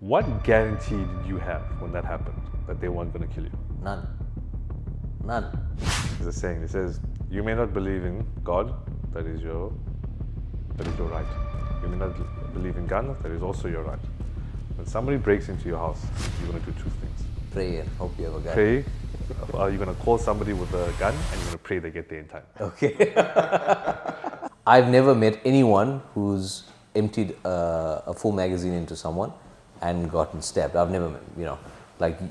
What guarantee did you have when that happened that they weren't going to kill you? None. There's a saying. It says, "You may not believe in God. That is your right. You may not believe in gun. That is also your right. When somebody breaks into your house, you're going to do two things. Pray and hope you have a gun. Pray. You're going to call somebody with a gun, and you're going to pray they get there in time. Okay. I've never met anyone who's emptied a full magazine into someone and gotten stabbed. I've never met,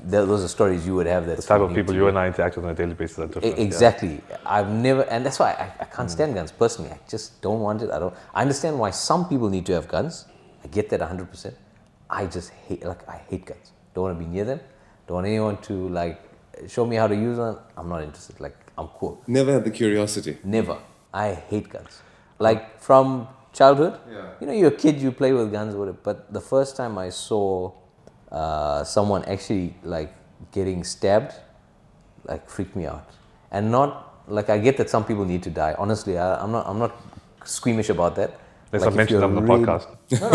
those are stories you would have. That's the type of people you and I interact with on a daily basis are different. Exactly. Yeah. I've never, and that's why I can't stand guns personally. I just don't want it. I understand why some people need to have guns. I get that 100%. I just hate guns. Don't want to be near them. Don't want anyone to show me how to use one. I'm not interested. I'm cool. Never had the curiosity. Never. I hate guns. From childhood, you're a kid, you play with guns, whatever. But the first time I saw someone actually getting stabbed, freaked me out. And not I get that some people need to die. Honestly, I'm not squeamish about that. Let's not mention them on the podcast. No,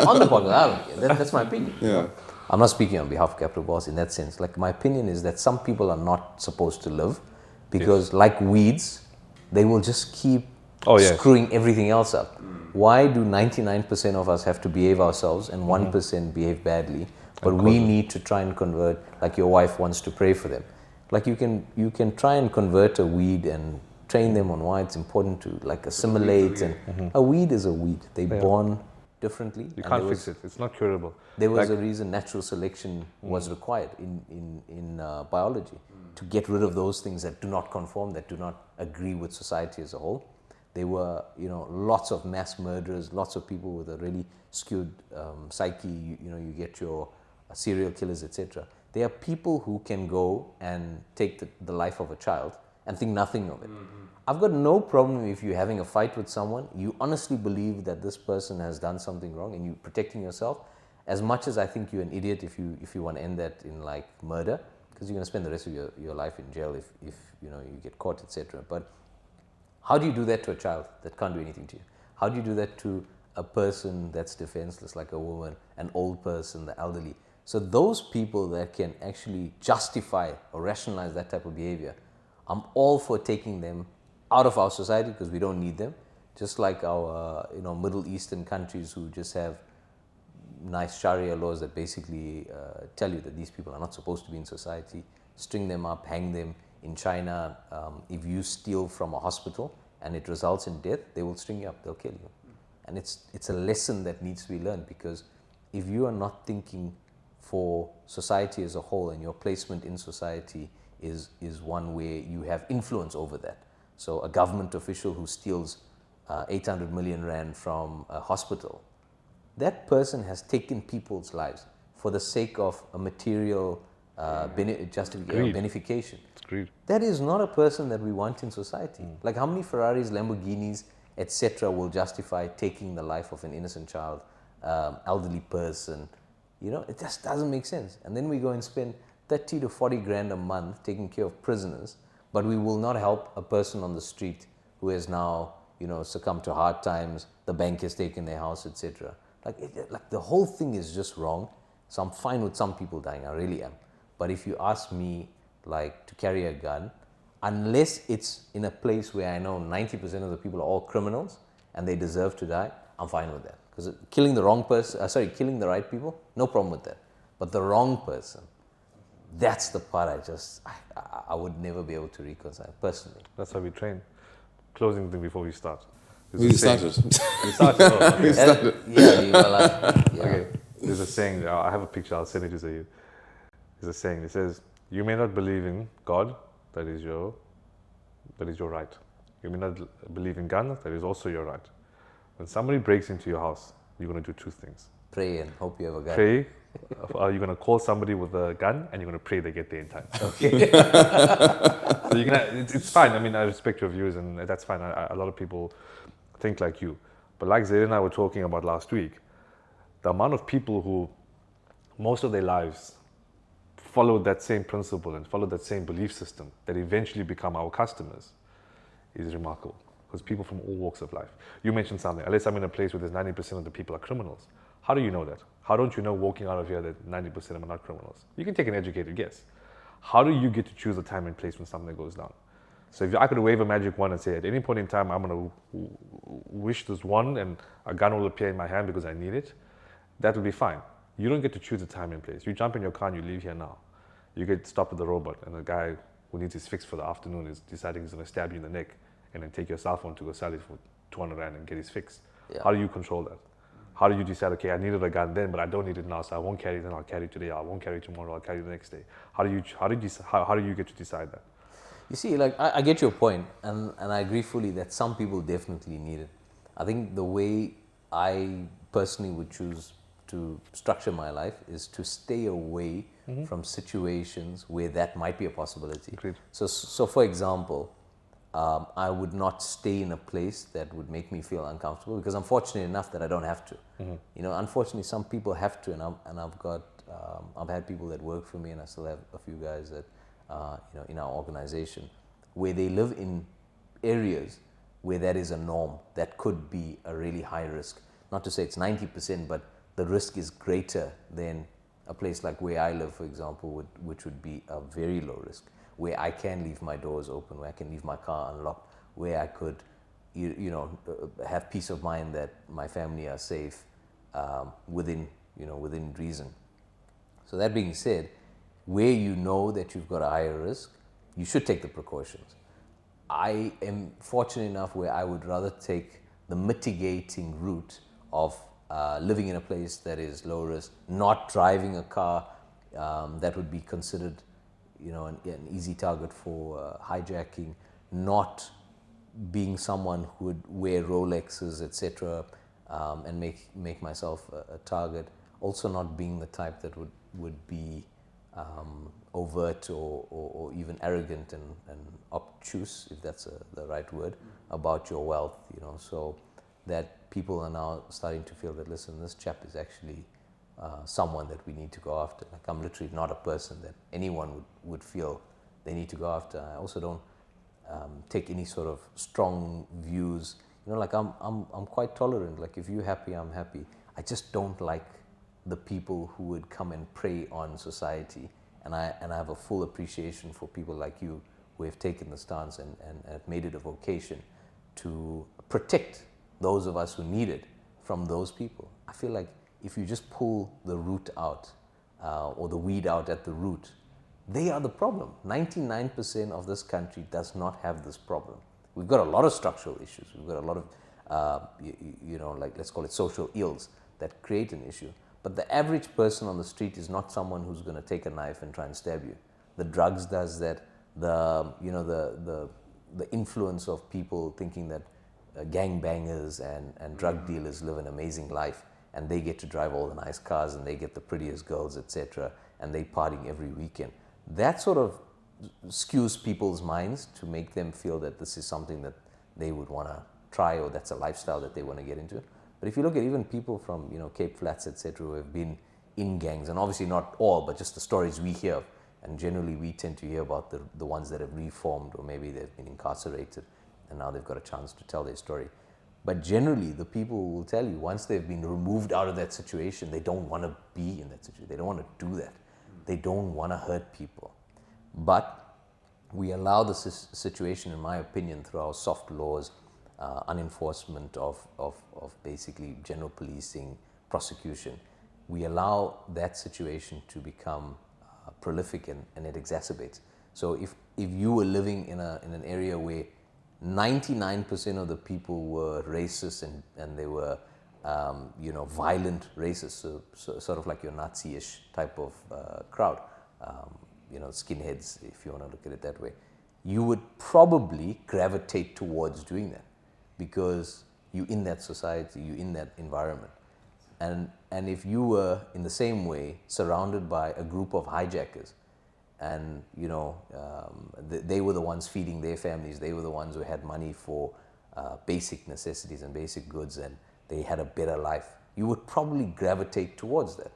on the podcast. I don't care. That's my opinion. Yeah. I'm not speaking on behalf of Capital Boss in that sense. My opinion is that some people are not supposed to live because, like weeds, they will just keep screwing everything else up. Why do 99% of us have to behave ourselves and 1% behave badly? But we need to try and convert, your wife wants to pray for them. You can try and convert a weed and train them on why it's important to assimilate. And a weed is a weed. They're born differently. You can't fix it. It's not curable. There was a reason natural selection was required in biology to get rid of those things that do not conform, that do not agree with society as a whole. There were, lots of mass murderers, lots of people with a really skewed psyche. You get your serial killers, etc. There are people who can go and take the life of a child and think nothing of it. I've got no problem if you're having a fight with someone, you honestly believe that this person has done something wrong and you're protecting yourself. As much as I think you're an idiot if you want to end that in murder, because you're going to spend the rest of your life in jail if you get caught, etc. But how do you do that to a child that can't do anything to you? How do you do that to a person that's defenseless, like a woman, an old person, the elderly? So those people that can actually justify or rationalize that type of behavior, I'm all for taking them out of our society because we don't need them. Just like our Middle Eastern countries who just have nice Sharia laws that basically tell you that these people are not supposed to be in society, string them up, hang them. In China, if you steal from a hospital and it results in death, they will string you up, they'll kill you. And it's a lesson that needs to be learned, because if you are not thinking for society as a whole and your placement in society is one where you have influence over that. So a government official who steals 800 million rand from a hospital, that person has taken people's lives for the sake of a material justification, benefication. Greed. That is not a person that we want in society. How many Ferraris, Lamborghinis, etc. will justify taking the life of an innocent child, elderly person? It just doesn't make sense. And then we go and spend 30 to 40 grand a month taking care of prisoners, but we will not help a person on the street who has now, succumbed to hard times, the bank has taken their house, etc. The whole thing is just wrong. So I'm fine with some people dying, I really am. But if you ask me, to carry a gun, unless it's in a place where I know 90% of the people are all criminals and they deserve to die, I'm fine with that. Because killing the right people, no problem with that. But the wrong person, that's the part I would never be able to reconcile, personally. That's how we train. Closing thing before we start. We started. We started. Oh, We started. Okay. There's a saying, I have a picture, I'll send it to you. There's a saying, it says, "You may not believe in God, that is your right. You may not believe in gun, that is also your right. When somebody breaks into your house, you're going to do two things. Pray and hope you have a gun. Pray, you're going to call somebody with a gun, and you're going to pray they get there in time. Okay. So it's fine. I respect your views, and that's fine. A lot of people think like you. But like Zaid and I were talking about last week, the amount of people who, most of their lives, followed that same principle and followed that same belief system that eventually become our customers is remarkable. Because people from all walks of life. You mentioned something. Unless I'm in a place where there's 90% of the people are criminals, How do you know that? How don't you know walking out of here that 90% of them are not criminals? You can take an educated guess. How do you get to choose a time and place when something goes down? So if I could wave a magic wand and say at any point in time I'm going to wish this wand and a gun will appear in my hand because I need it, that would be fine. You don't get to choose a time and place. You jump in your car and you leave here now. You get stopped at the robot and the guy who needs his fix for the afternoon is deciding he's going to stab you in the neck and then take your cell phone to go sell it for 200 rand and get his fix. Yeah. How do you control that? How do you decide, okay, I needed a gun then, but I don't need it now, so I won't carry it then, I'll carry it today, I won't carry it tomorrow, I'll carry it the next day. How do you get to decide that? You see, like I get your point, and I agree fully that some people definitely need it. I think the way I personally would choose to structure my life is to stay away from situations where that might be a possibility. Agreed. So for example, I would not stay in a place that would make me feel uncomfortable because I'm fortunate enough that I don't have to. You know, unfortunately, some people have to, and I've had people that work for me, and I still have a few guys that you know, in our organization, where they live in areas where that is a norm, that could be a really high risk. Not to say it's 90%, but the risk is greater than a place like where I live, for example, which would be a very low risk, where I can leave my doors open, where I can leave my car unlocked, where I could, you know, have peace of mind that my family are safe within reason. So that being said, where you know that you've got a higher risk, you should take the precautions. I am fortunate enough where I would rather take the mitigating route of living in a place that is low risk, not driving a car that would be considered, you know, an easy target for hijacking, not being someone who would wear Rolexes, etc., and make myself a target. Also, not being the type that would be overt or even arrogant and obtuse, if that's the right word, about your wealth, you know, so that people are now starting to feel that, listen, this chap is actually someone that we need to go after. Like, I'm literally not a person that anyone would feel they need to go after. I also don't take any sort of strong views. You know, like I'm quite tolerant. Like, if you're happy, I'm happy. I just don't like the people who would come and prey on society. And I have a full appreciation for people like you who have taken the stance and have made it a vocation to protect those of us who need it from those people. I feel like if you just pull the root out or the weed out at the root, they are the problem. 99% of this country does not have this problem. We've got a lot of structural issues. We've got a lot of, you know, like, let's call it social ills that create an issue. But the average person on the street is not someone who's going to take a knife and try and stab you. The drugs does that. The influence of people thinking that gangbangers and drug dealers live an amazing life and they get to drive all the nice cars and they get the prettiest girls, etc., and they partying every weekend. That sort of skews people's minds to make them feel that this is something that they would want to try, or that's a lifestyle that they want to get into. But if you look at even people from, you know, Cape Flats, etc., who have been in gangs, and obviously not all, but just the stories we hear, and generally we tend to hear about the ones that have reformed, or maybe they've been incarcerated and now they've got a chance to tell their story. But generally, the people will tell you, once they've been removed out of that situation, they don't want to be in that situation. They don't want to do that. They don't want to hurt people. But we allow the situation, in my opinion, through our soft laws, unenforcement of basically general policing, prosecution, we allow that situation to become prolific and it exacerbates. So if you were living in an area where 99% of the people were racist and they were you know, violent racists, so sort of like your Nazi-ish type of crowd, you know, skinheads, if you want to look at it that way, you would probably gravitate towards doing that because you're in that society, you're in that environment. And if you were in the same way surrounded by a group of hijackers, and you know, they were the ones feeding their families, they were the ones who had money for basic necessities and basic goods, and they had a better life, you would probably gravitate towards that.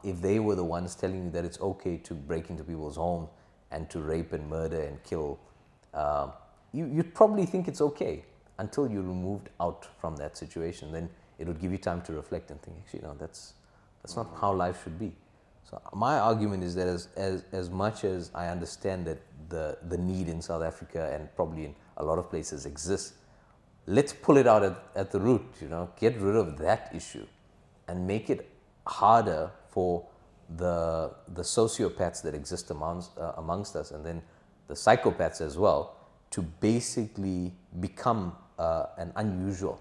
If they were the ones telling you that it's okay to break into people's homes and to rape and murder and kill, you'd probably think it's okay until you're removed out from that situation. Then it would give you time to reflect and think, actually, no, that's not how life should be. So my argument is that as much as I understand that the need in South Africa and probably in a lot of places exists, let's pull it out at the root, get rid of that issue and make it harder for the sociopaths that exist amongst us, and then the psychopaths as well, to basically become an unusual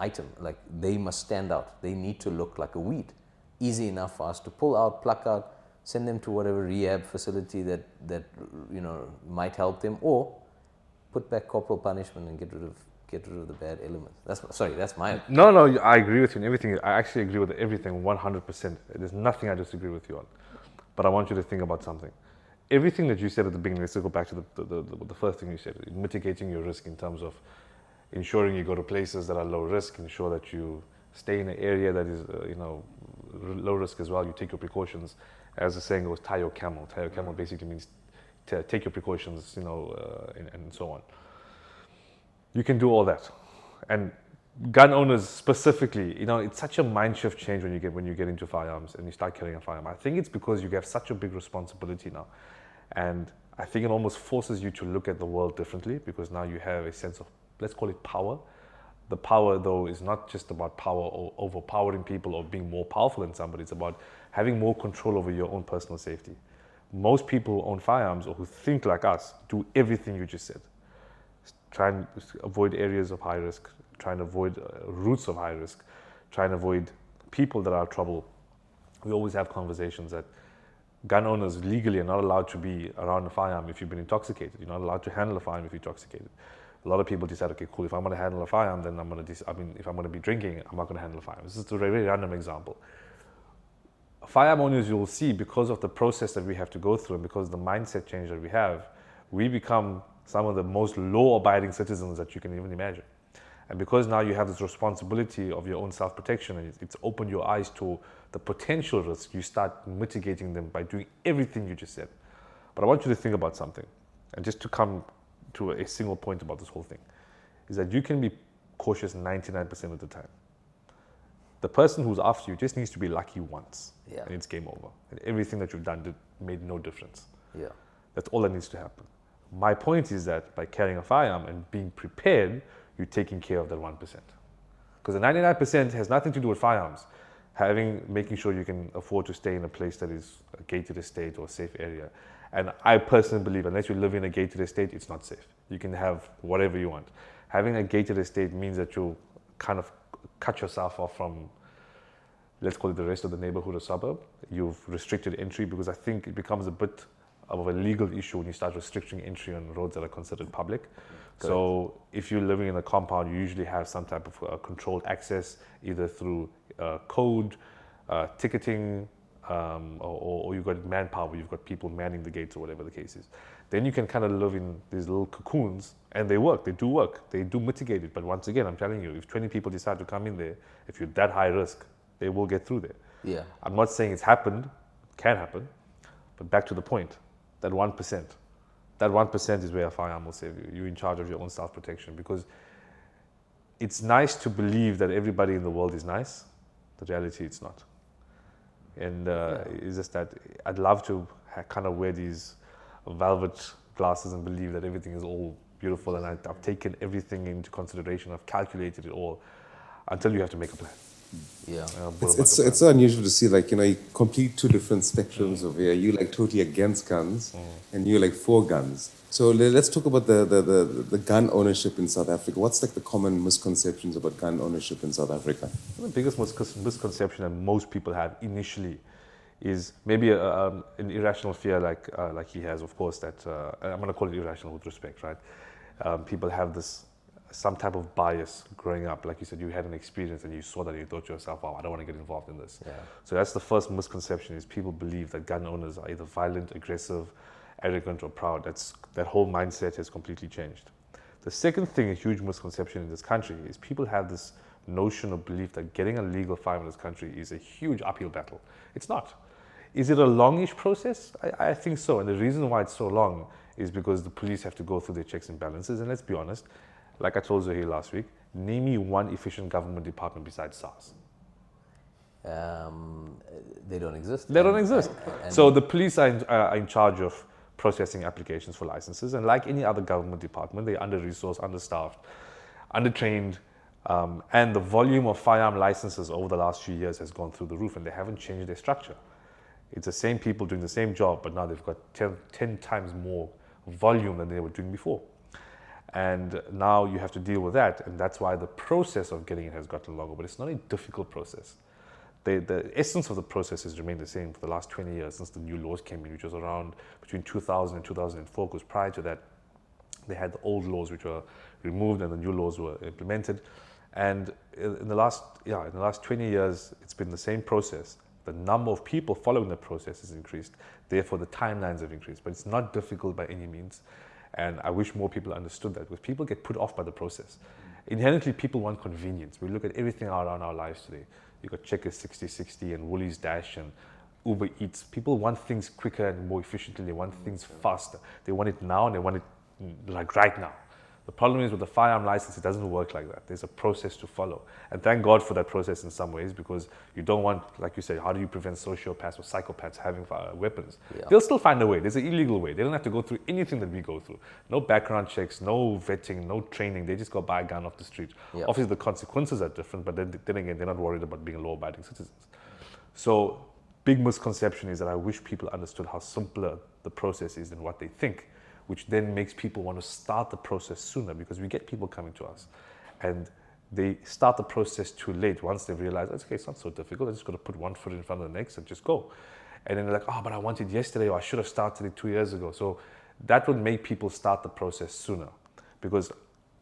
item. Like, they must stand out. They need to look like a weed. Easy enough for us to pull out, pluck out, send them to whatever rehab facility that might help them, or put back corporal punishment and get rid of the bad elements. That's my opinion. No, I agree with you in everything. I actually agree with everything 100%. There's nothing I disagree with you on. But I want you to think about something. Everything that you said at the beginning, let's go back to the first thing you said, mitigating your risk in terms of ensuring you go to places that are low risk, ensure that you stay in an area that is, low risk as well. You take your precautions. As the saying goes, tie your camel. Tie your camel basically means take your precautions, and so on. You can do all that. And gun owners specifically, it's such a mind shift change when you get into firearms and you start carrying a firearm. I think it's because you have such a big responsibility now. And I think it almost forces you to look at the world differently, because now you have a sense of, let's call it power. The power, though, is not just about power or overpowering people or being more powerful than somebody. It's about having more control over your own personal safety. Most people who own firearms or who think like us do everything you just said. Try and avoid areas of high risk, try and avoid routes of high risk, try and avoid people that are trouble. We always have conversations that gun owners legally are not allowed to be around a firearm if you've been intoxicated. You're not allowed to handle a firearm if you're intoxicated. A lot of people decide, okay, cool, if I'm going to handle a firearm, then if I'm going to be drinking, I'm not going to handle a firearm. This is a very random example. Firearm owners, you will see, because of the process that we have to go through and because of the mindset change that we have, we become some of the most law-abiding citizens that you can even imagine. And because now you have this responsibility of your own self-protection, and it's opened your eyes to the potential risks, you start mitigating them by doing everything you just said. But I want you to think about something, and just to come to a single point about this whole thing, is that you can be cautious 99% of the time. The person who's after you just needs to be lucky once, and it's game over. And everything that you've done made no difference. Yeah. That's all that needs to happen. My point is that by carrying a firearm and being prepared, you're taking care of that 1%. Because the 99% has nothing to do with firearms. Making sure you can afford to stay in a place that is a gated estate or a safe area. And I personally believe unless you live in a gated estate, it's not safe. You can have whatever you want. Having a gated estate means that you'll kind of cut yourself off from, let's call it, the rest of the neighborhood or suburb. You've restricted entry, because I think it becomes a bit of a legal issue when you start restricting entry on roads that are considered public. Correct. So if you're living in a compound, you usually have some type of controlled access, either through code, ticketing, or you've got manpower, you've got people manning the gates or whatever the case is. Then you can kind of live in these little cocoons, and they do mitigate it. But once again, I'm telling you, if 20 people decide to come in there, if you're that high risk, they will get through there. Yeah. I'm not saying it's happened, can happen, but back to the point, that 1%. That 1% is where a firearm will save you. You're in charge of your own self-protection, because it's nice to believe that everybody in the world is nice. The reality, it's not. And it's just that I'd love to kind of wear these velvet glasses and believe that everything is all beautiful, and I've taken everything into consideration, I've calculated it all, until you have to make a plan. Yeah. It's so unusual to see, you complete two different spectrums of where you totally against guns and you're for guns. So let's talk about the gun ownership in South Africa. What's the common misconceptions about gun ownership in South Africa? The biggest misconception that most people have initially is maybe an irrational fear like he has, of course, that I'm going to call it irrational with respect, right? People have some type of bias growing up. Like you said, you had an experience and you saw that and you thought to yourself, wow, I don't want to get involved in this. Yeah. So that's the first misconception, is people believe that gun owners are either violent, aggressive, arrogant, or proud. That whole mindset has completely changed. The second thing, a huge misconception in this country, is people have this notion or belief that getting a legal firearm in this country is a huge uphill battle. It's not. Is it a longish process? I think so. And the reason why it's so long is because the police have to go through their checks and balances. And let's be honest, like I told you here last week, Name me one efficient government department besides SARS. They don't exist. They don't exist. And So the police are in charge of processing applications for licenses, and like any other government department, they're under-resourced, understaffed, undertrained, and the volume of firearm licenses over the last few years has gone through the roof, and they haven't changed their structure. It's the same people doing the same job, but now they've got 10 times more volume than they were doing before. And now you have to deal with that, and that's why the process of getting it has gotten longer, but it's not a difficult process. The essence of the process has remained the same for the last 20 years since the new laws came in, which was around between 2000 and 2004, because prior to that, they had the old laws which were removed and the new laws were implemented. And in the last 20 years, it's been the same process. The number of people following the process has increased. Therefore, the timelines have increased. But it's not difficult by any means. And I wish more people understood that, because people get put off by the process. Inherently, people want convenience. We look at everything around our lives today. You've got Checkers 6060 and Woolies Dash and Uber Eats. People want things quicker and more efficiently. They want things faster. They want it now, and they want it like right now. The problem is with the firearm license, it doesn't work like that. There's a process to follow. And thank God for that process in some ways, because you don't want, like you said, how do you prevent sociopaths or psychopaths having weapons? Yeah. They'll still find a way. There's an illegal way. They don't have to go through anything that we go through. No background checks, no vetting, no training. They just go buy a gun off the street. Yeah. Obviously, the consequences are different, but then again, they're not worried about being law-abiding citizens. So, big misconception is that I wish people understood how simpler the process is than what they think, which then makes people want to start the process sooner, because we get people coming to us and they start the process too late once they realize, okay, it's not so difficult. I just got to put one foot in front of the next and just go. And then they're like, oh, but I wanted yesterday, or I should have started it 2 years ago. So that would make people start the process sooner, because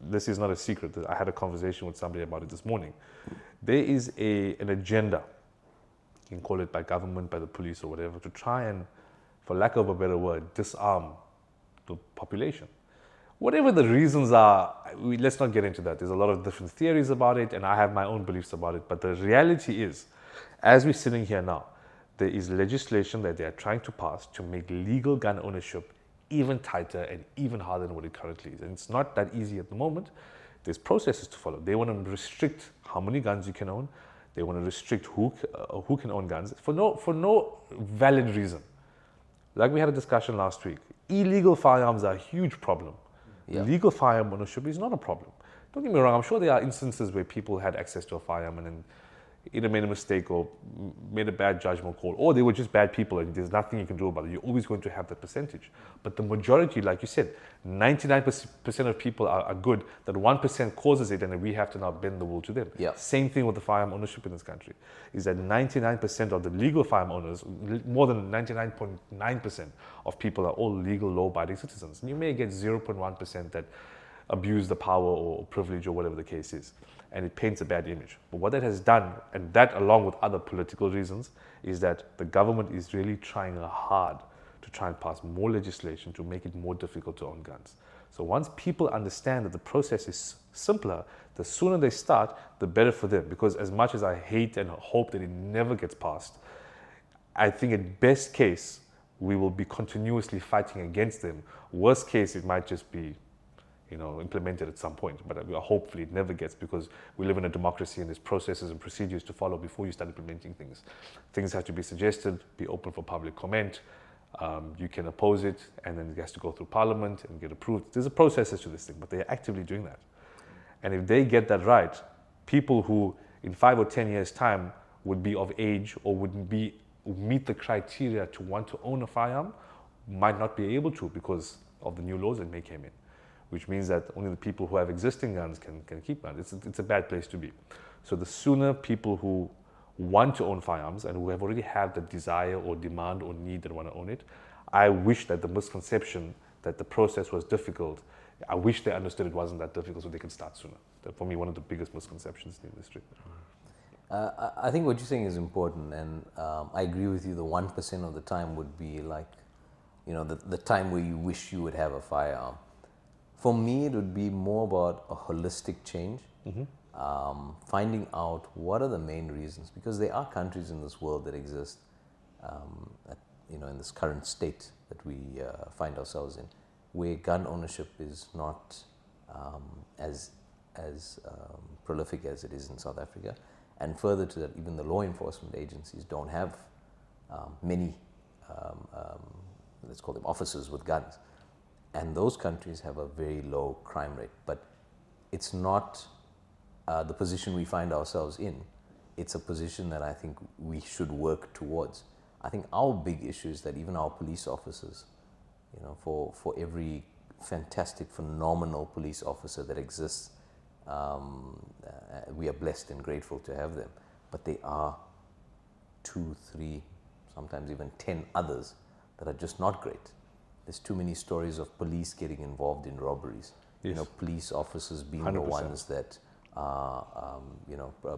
this is not a secret. I had a conversation with somebody about it this morning. There is an agenda, you can call it by government, by the police or whatever, to try and, for lack of a better word, disarm the population. Whatever the reasons are, let's not get into that. There's a lot of different theories about it, and I have my own beliefs about it. But the reality is, as we're sitting here now, there is legislation that they are trying to pass to make legal gun ownership even tighter and even harder than what it currently is. And it's not that easy at the moment. There's processes to follow. They want to restrict how many guns you can own. They want to restrict who can own guns for no valid reason. Like we had a discussion last week, illegal firearms are a huge problem. Yeah. Legal firearm ownership is not a problem. Don't get me wrong, I'm sure there are instances where people had access to a firearm and then either made a mistake or made a bad judgment call, or they were just bad people and there's nothing you can do about it. You're always going to have that percentage. But the majority, like you said, 99% of people are good. That 1% causes it, and then we have to now bend the wool to them. Yeah. Same thing with the firearm ownership in this country, is that 99% of the legal firearm owners, more than 99.9% of people are all legal, law-abiding citizens. And you may get 0.1% that abuse the power or privilege or whatever the case is. And it paints a bad image. But what that has done, and that along with other political reasons, is that the government is really trying hard to try and pass more legislation to make it more difficult to own guns. So once people understand that the process is simpler, the sooner they start, the better for them. Because as much as I hate and hope that it never gets passed, I think at best case, we will be continuously fighting against them. Worst case, it might just be implemented at some point, but hopefully it never gets, because we live in a democracy and there's processes and procedures to follow before you start implementing things. Things have to be suggested, be open for public comment. You can oppose it, and then it has to go through parliament and get approved. There's a process to this thing, but they're actively doing that. And if they get that right, people who in 5 or 10 years' time would be of age or would meet the criteria to want to own a firearm might not be able to because of the new laws that may come in, which means that only the people who have existing guns can keep guns. It's a bad place to be. So the sooner people who want to own firearms and who have already had the desire or demand or need that want to own it, I wish that the misconception that the process was difficult, I wish they understood it wasn't that difficult so they could start sooner. That's for me one of the biggest misconceptions in the industry. I think what you're saying is important, and I agree with you. The 1% of the time would be like, the time where you wish you would have a firearm. For me, it would be more about a holistic change, finding out what are the main reasons, because there are countries in this world that exist, in this current state that we find ourselves in, where gun ownership is not as as prolific as it is in South Africa. And further to that, even the law enforcement agencies don't have many, let's call them officers with guns. And those countries have a very low crime rate. But it's not the position we find ourselves in. It's a position that I think we should work towards. I think our big issue is that even our police officers, for every fantastic, phenomenal police officer that exists, we are blessed and grateful to have them. But there are 2, 3, sometimes even 10 others that are just not great. There's too many stories of police getting involved in robberies. Yes. Police officers being 100%. the ones that are,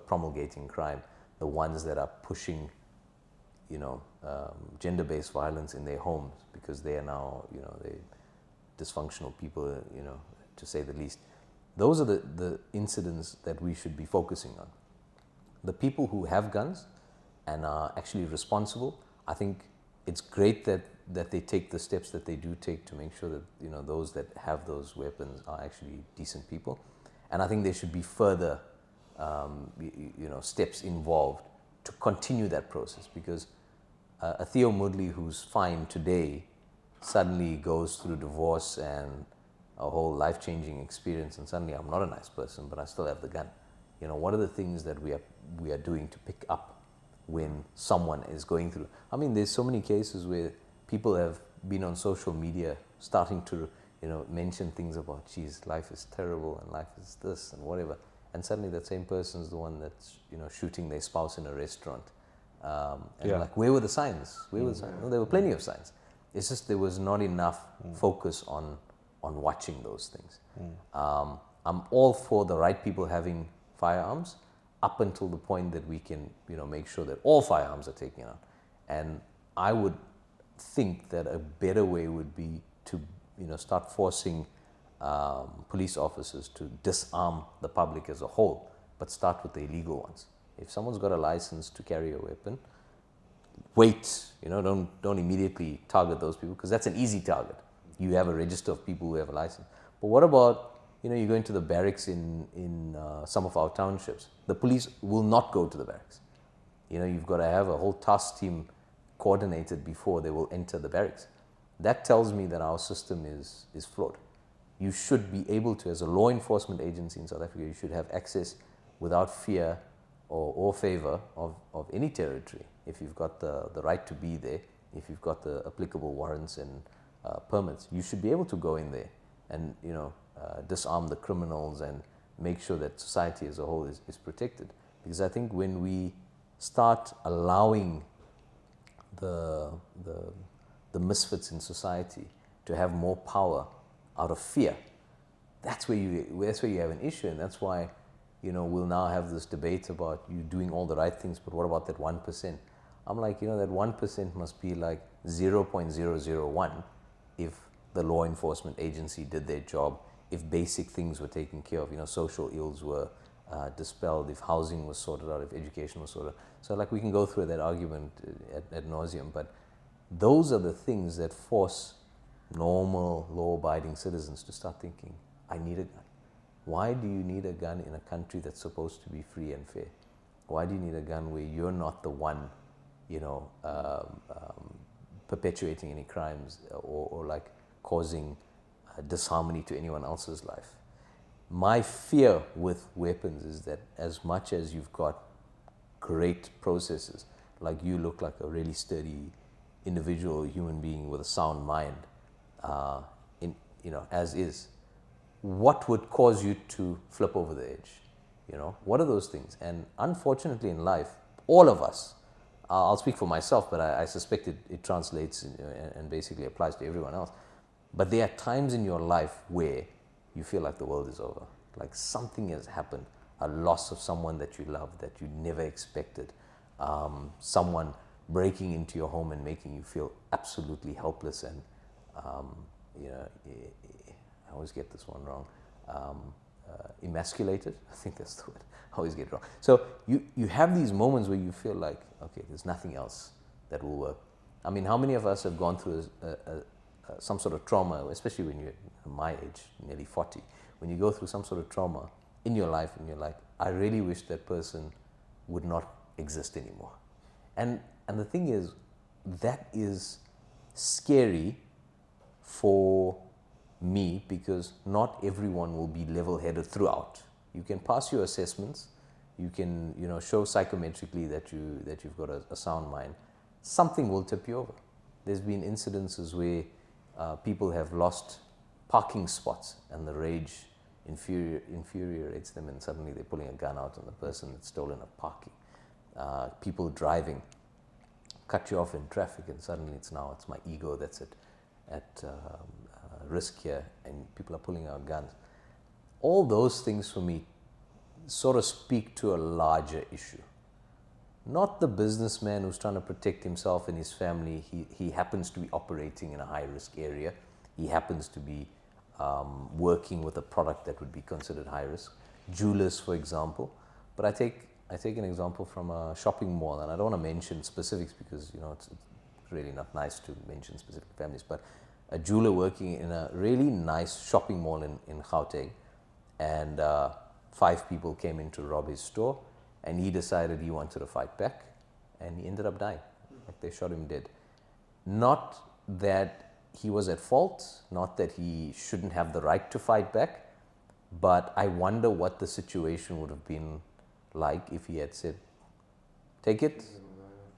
promulgating crime, the ones that are pushing, gender-based violence in their homes because they are now, they dysfunctional people, to say the least. Those are the incidents that we should be focusing on. The people who have guns and are actually responsible, I think it's great that they take the steps that they do take to make sure that those that have those weapons are actually decent people. And I think there should be further steps involved to continue that process, because a Theo Mudley who's fine today suddenly goes through divorce and a whole life-changing experience, and suddenly I'm not a nice person, but I still have the gun. What are the things that we are doing to pick up when someone is going through? I mean, there's so many cases where people have been on social media starting to, mention things about, geez, life is terrible and life is this and whatever. And suddenly that same person's the one that's, shooting their spouse in a restaurant. Like, where were the signs? Where were the signs? No, there were plenty of signs. It's just there was not enough focus on watching those things. I'm all for the right people having firearms up until the point that we can, make sure that all firearms are taken out. And I would think that a better way would be to, start forcing police officers to disarm the public as a whole, but start with the illegal ones. If someone's got a license to carry a weapon, wait, don't immediately target those people, because that's an easy target. You have a register of people who have a license. But what about, you go into the barracks in some of our townships. The police will not go to the barracks. You've got to have a whole task team coordinated before they will enter the barracks. That tells me that our system is flawed. You should be able to, as a law enforcement agency in South Africa, you should have access without fear or favor of any territory. If you've got the right to be there, if you've got the applicable warrants and permits, you should be able to go in there and disarm the criminals and make sure that society as a whole is protected. Because I think when we start allowing the misfits in society to have more power out of fear, that's where you have an issue. And that's why we'll now have this debate about you doing all the right things, but what about that 1%? I'm like, that 1% must be like 0.001 if the law enforcement agency did their job, if basic things were taken care of, social ills were dispelled, if housing was sorted out, if education was sorted out. So like we can go through that argument ad nauseum, but those are the things that force normal law-abiding citizens to start thinking, I need a gun. Why do you need a gun in a country that's supposed to be free and fair? Why do you need a gun where you're not the one, perpetuating any crimes or like causing disharmony to anyone else's life? My fear with weapons is that as much as you've got great processes, like you look like a really sturdy individual, human being with a sound mind, as is, what would cause you to flip over the edge? What are those things? And unfortunately in life, all of us, I'll speak for myself, but I suspect it translates and basically applies to everyone else. But there are times in your life where you feel like the world is over, like something has happened, a loss of someone that you love that you never expected, someone breaking into your home and making you feel absolutely helpless and, I always get this one wrong, emasculated, I think that's the word, I always get it wrong. So you have these moments where you feel like, okay, there's nothing else that will work. I mean, how many of us have gone through some sort of trauma, especially when you're my age, nearly 40, when you go through some sort of trauma in your life, I really wish that person would not exist anymore. And the thing is, that is scary for me, because not everyone will be level-headed throughout. You can pass your assessments, you can, you know, show psychometrically that you've got a sound mind. Something will tip you over. There's been incidences where people have lost parking spots, and the rage infuriates them, and suddenly they're pulling a gun out on the person that's stolen a parking. People driving cut you off in traffic, and suddenly it's my ego that's at risk here, and people are pulling out guns. All those things for me sort of speak to a larger issue. Not the businessman who's trying to protect himself and his family. He happens to be operating in a high-risk area. He happens to be working with a product that would be considered high risk. Jewelers, for example. But I take an example from a shopping mall, and I don't want to mention specifics because, you know, it's really not nice to mention specific families, but a jeweler working in a really nice shopping mall in Gauteng, and 5 people came in to rob his store, and he decided he wanted to fight back, and he ended up dying. Like, they shot him dead. Not that he was at fault, not that he shouldn't have the right to fight back, but I wonder what the situation would have been like if he had said, take it,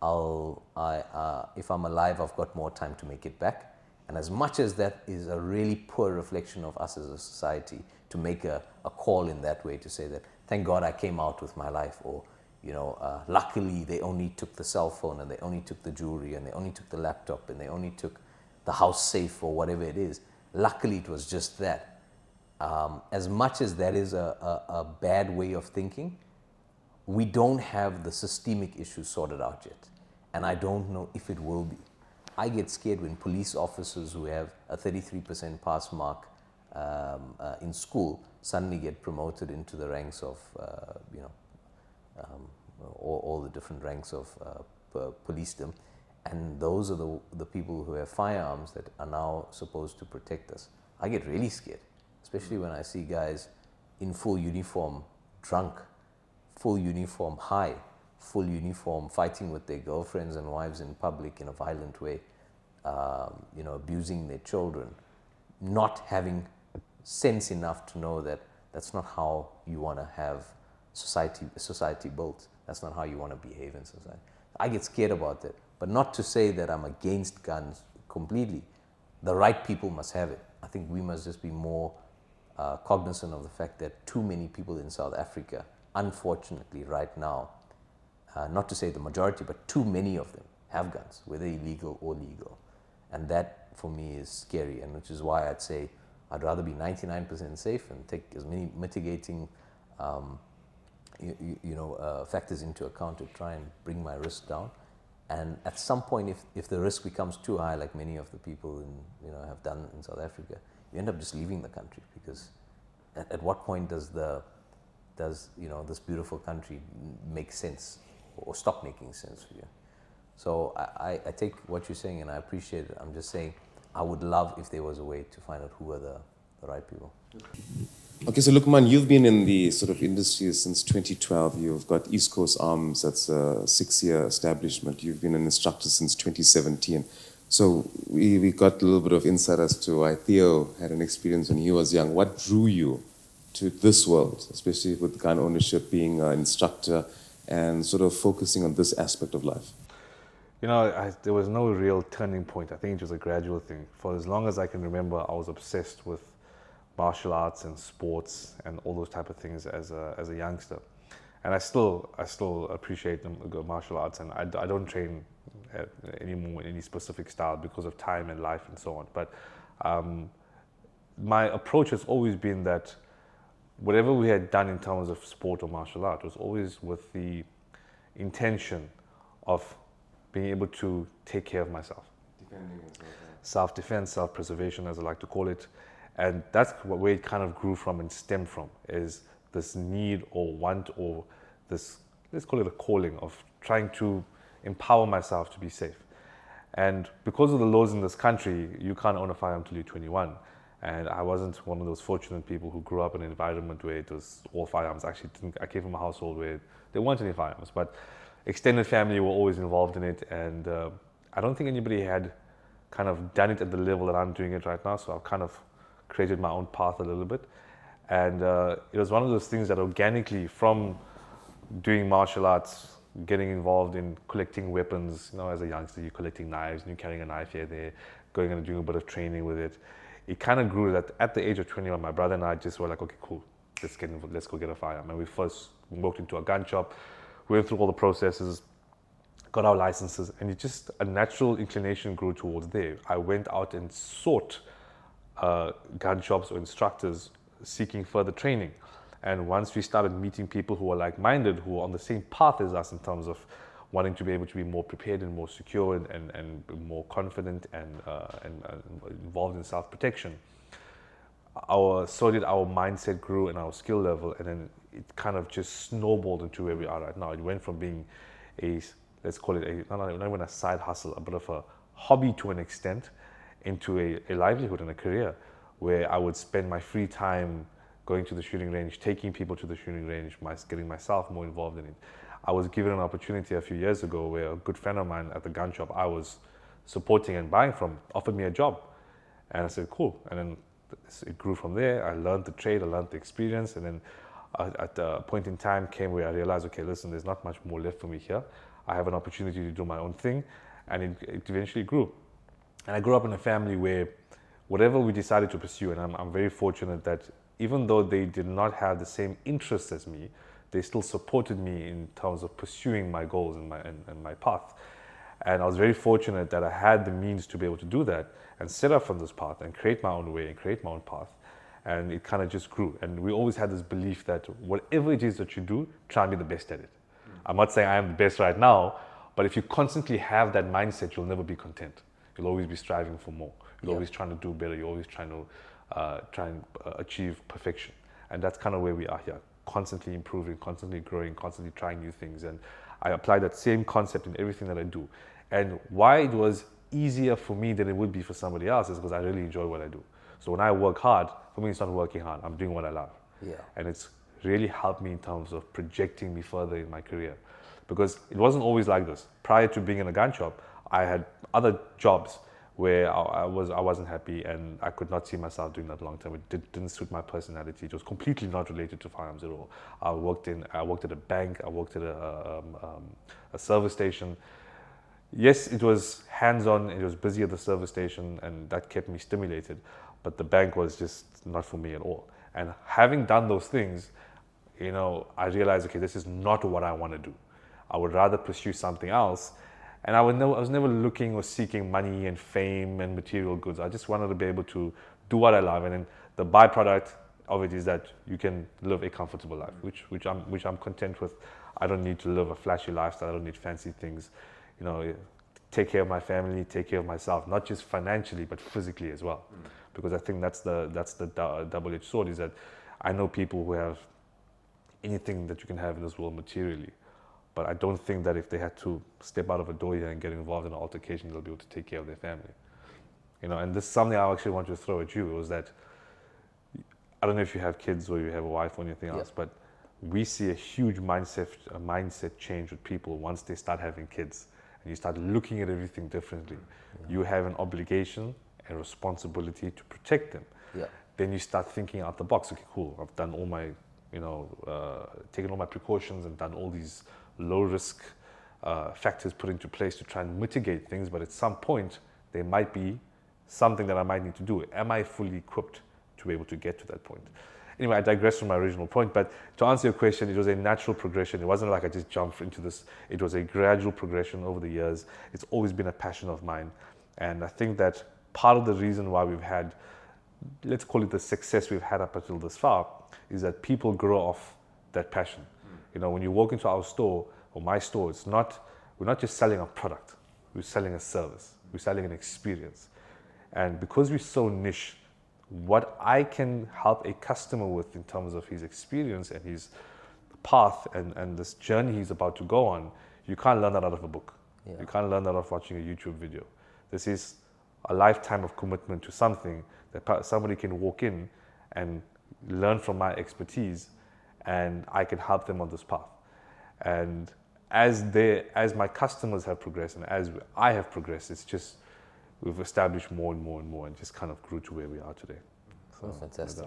if I'm alive, I've got more time to make it back. And as much as that is a really poor reflection of us as a society, to make a call in that way, to say that, thank God I came out with my life, or, you know, luckily they only took the cell phone, and they only took the jewelry, and they only took the laptop, and they only took the house safe, or whatever it is. Luckily it was just that. As much as that is a bad way of thinking, we don't have the systemic issues sorted out yet. And I don't know if it will be. I get scared when police officers who have a 33% pass mark in school suddenly get promoted into the ranks of, all the different ranks of policedom. And those are the people who have firearms that are now supposed to protect us. I get really scared, especially when I see guys in full uniform, drunk, full uniform high, full uniform fighting with their girlfriends and wives in public in a violent way, abusing their children, not having sense enough to know that that's not how you want to have society built. That's not how you want to behave in society. I get scared about that, but not to say that I'm against guns completely. The right people must have it. I think we must just be more cognizant of the fact that too many people in South Africa, unfortunately right now, not to say the majority, but too many of them have guns, whether illegal or legal. And that for me is scary, and which is why I'd say I'd rather be 99% safe and take as many mitigating factors into account to try and bring my risk down. And at some point, if the risk becomes too high, like many of the people have done in South Africa, you end up just leaving the country, because at what point does this beautiful country make sense or stop making sense for you? So I take what you're saying and I appreciate it. I'm just saying I would love if there was a way to find out who are the right people. Okay, so Luqman, you've been in the sort of industry since 2012. You've got Eastcoast Arms, that's a 6-year establishment. You've been an instructor since 2017. So we got a little bit of insight as to why Theo had an experience when he was young. What drew you to this world, especially with gun ownership, being an instructor and sort of focusing on this aspect of life? There was no real turning point. I think it was a gradual thing. For as long as I can remember, I was obsessed with martial arts and sports and all those type of things as a youngster. And I still appreciate martial arts, and I don't train anymore in any specific style because of time and life and so on. But my approach has always been that whatever we had done in terms of sport or martial art was always with the intention of being able to take care of myself. Defending yourself. Self-defense, self-preservation, as I like to call it. And that's where it kind of grew from and stemmed from, is this need or want or this, let's call it a calling of trying to empower myself to be safe. And because of the laws in this country, you can't own a firearm until you're 21. And I wasn't one of those fortunate people who grew up in an environment where it was all firearms. I came from a household where there weren't any firearms, but extended family were always involved in it. And I don't think anybody had kind of done it at the level that I'm doing it right now. So I've kind of created my own path a little bit. And it was one of those things that organically, from doing martial arts, getting involved in collecting weapons, as a youngster, you're collecting knives and you're carrying a knife here, there, going and doing a bit of training with it. It kind of grew that at the age of 21, my brother and I just were like, okay, cool, let's go get a firearm. And we first walked into a gun shop, went through all the processes, got our licenses, and it just, a natural inclination grew towards there. I went out and sought gun shops or instructors seeking further training. And once we started meeting people who were like-minded, who were on the same path as us in terms of wanting to be able to be more prepared and more secure and more confident and involved in self-protection, our mindset grew and our skill level, and then it kind of just snowballed into where we are right now. It went from being let's call it not even a side hustle, a bit of a hobby to an extent, into a livelihood and a career, where I would spend my free time going to the shooting range, taking people to the shooting range, getting myself more involved in it. I was given an opportunity a few years ago where a good friend of mine at the gun shop I was supporting and buying from offered me a job. And I said, cool. And then it grew from there. I learned the trade, I learned the experience. And then at a point in time came where I realized, okay, listen, there's not much more left for me here. I have an opportunity to do my own thing. And it eventually grew. And I grew up in a family where whatever we decided to pursue, and I'm very fortunate that even though they did not have the same interests as me, they still supported me in terms of pursuing my goals and my path. And I was very fortunate that I had the means to be able to do that and set up from this path and create my own way and create my own path. And it kind of just grew. And we always had this belief that whatever it is that you do, try and be the best at it. I'm not saying I am the best right now, but if you constantly have that mindset, you'll never be content. You'll always be striving for more. You're always trying to do better. You're always trying to achieve perfection. And that's kind of where we are here, constantly improving, constantly growing, constantly trying new things. And I apply that same concept in everything that I do. And why it was easier for me than it would be for somebody else is because I really enjoy what I do. So when I work hard, for me it's not working hard, I'm doing what I love. And it's really helped me in terms of projecting me further in my career. Because it wasn't always like this. Prior to being in a gun shop, I had other jobs where I wasn't happy and I could not see myself doing that long term. It didn't suit my personality. It was completely not related to firearms at all. I worked at a bank. I worked at a service station. Yes, it was hands-on. It was busy at the service station, and that kept me stimulated. But the bank was just not for me at all. And having done those things, I realized, okay, this is not what I want to do. I would rather pursue something else. And I was never looking or seeking money and fame and material goods. I just wanted to be able to do what I love, and then the byproduct of it is that you can live a comfortable life, which I'm content with. I don't need to live a flashy lifestyle. I don't need fancy things. Take care of my family, take care of myself, not just financially but physically as well. Because I think that's the double-edged sword, is that I know people who have anything that you can have in this world materially. But I don't think that if they had to step out of a door here and get involved in an altercation, they'll be able to take care of their family. And this is something I actually want to throw at you, was that, I don't know if you have kids or you have a wife or anything else, but we see a huge mindset change with people once they start having kids and you start looking at everything differently. You have an obligation and responsibility to protect them. Then you start thinking out the box. Okay, cool, I've done all my, taken all my precautions and done all these low-risk factors put into place to try and mitigate things, but at some point, there might be something that I might need to do. Am I fully equipped to be able to get to that point? Anyway, I digress from my original point, but to answer your question, it was a natural progression. It wasn't like I just jumped into this. It was a gradual progression over the years. It's always been a passion of mine. And I think that part of the reason why we've had, let's call it the success we've had up until this far, is that people grow off that passion. When you walk into our store or my store, we're not just selling a product, we're selling a service, we're selling an experience. And because we're so niche, what I can help a customer with in terms of his experience and his path and this journey he's about to go on, you can't learn that out of a book. You can't learn that out of watching a YouTube video. This is a lifetime of commitment to something that somebody can walk in and learn from my expertise, and I can help them on this path. And as my customers have progressed and as I have progressed, it's just we've established more and more and more, and just kind of grew to where we are today. So Fantastic.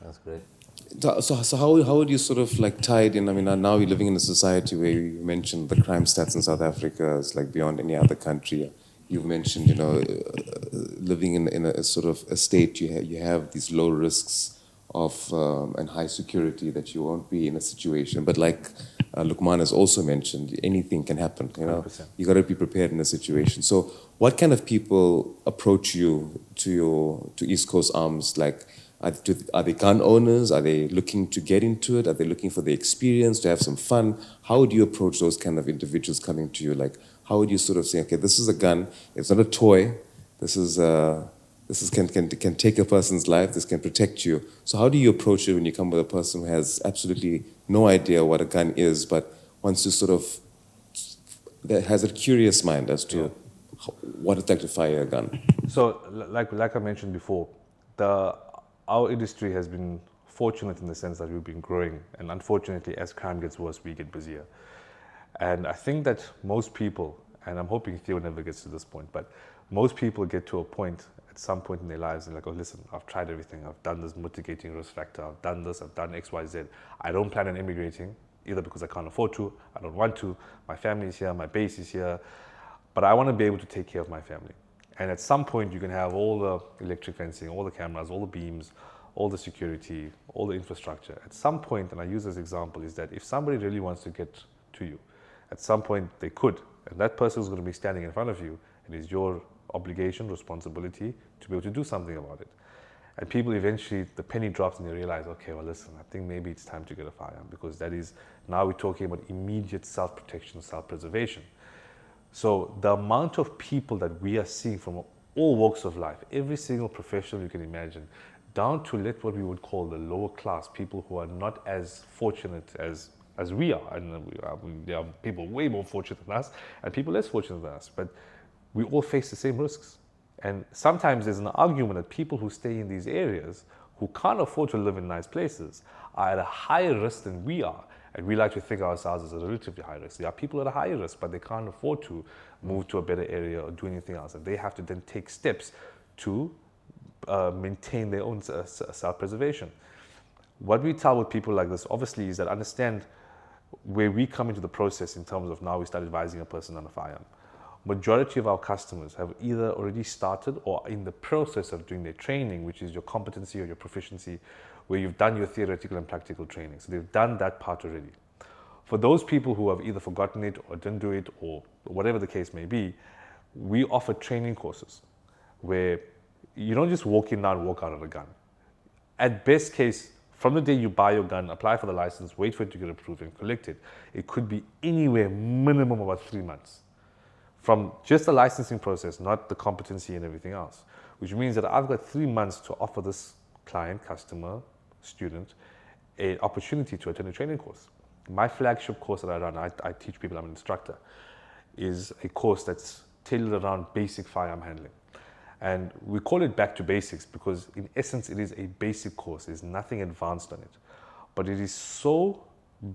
That's great. So how would you sort of like tie it in? I mean, now you're living in a society where you mentioned the crime stats in South Africa is like beyond any other country. You've mentioned, living in a sort of a state, you have these low risks of and high security that you won't be in a situation. But like Luqman has also mentioned, anything can happen. 100%. You got to be prepared in a situation. So, what kind of people approach you to Eastcoast Arms? Like, are they gun owners? Are they looking to get into it? Are they looking for the experience to have some fun? How would you approach those kind of individuals coming to you? Like, how would you sort of say, okay, this is a gun. It's not a toy. This can take a person's life. This can protect you. So how do you approach it when you come with a person who has absolutely no idea what a gun is, but wants to sort of, that has a curious mind as to what it's like to fire a gun? So, like I mentioned before, our industry has been fortunate in the sense that we've been growing, and unfortunately, as crime gets worse, we get busier. And I think that most people, and I'm hoping Theo never gets to this point, but most people get to a point at some point in their lives and like, oh, listen, I've tried everything. I've done this mitigating risk factor. I've done this. I've done X, Y, Z. I don't plan on immigrating, either because I can't afford to, I don't want to. My family is here. My base is here. But I want to be able to take care of my family. And at some point, you can have all the electric fencing, all the cameras, all the beams, all the security, all the infrastructure. At some point, and I use this example, is that if somebody really wants to get to you, at some point they could. And that person is going to be standing in front of you. It is your obligation, responsibility to be able to do something about it. And people eventually, the penny drops and they realize, okay, well, listen, I think maybe it's time to get a firearm, because that is, now we're talking about immediate self-protection, self-preservation. So the amount of people that we are seeing from all walks of life, every single profession you can imagine, down to what we would call the lower class, people who are not as fortunate as we are. And there are people way more fortunate than us and people less fortunate than us. But we all face the same risks. And sometimes there's an argument that people who stay in these areas, who can't afford to live in nice places, are at a higher risk than we are. And we like to think of ourselves as a relatively high risk. There are people at a higher risk, but they can't afford to move to a better area or do anything else. And they have to then take steps to maintain their own self-preservation. What we tell with people like this, obviously, is that understand where we come into the process in terms of now we start advising a person on a firearm. Majority of our customers have either already started or in the process of doing their training, which is your competency or your proficiency, where you've done your theoretical and practical training. So they've done that part already. For those people who have either forgotten it or didn't do it or whatever the case may be, we offer training courses where you don't just walk in now and walk out of a gun. At best case, from the day you buy your gun, apply for the license, wait for it to get approved and collect it, it could be anywhere minimum about 3 months. From just the licensing process, not the competency and everything else, which means that I've got 3 months to offer this client, customer, student, an opportunity to attend a training course. My flagship course that I run, I teach people, I'm an instructor, is a course that's tailored around basic firearm handling. And we call it Back to Basics because in essence it is a basic course, there's nothing advanced on it. But it is so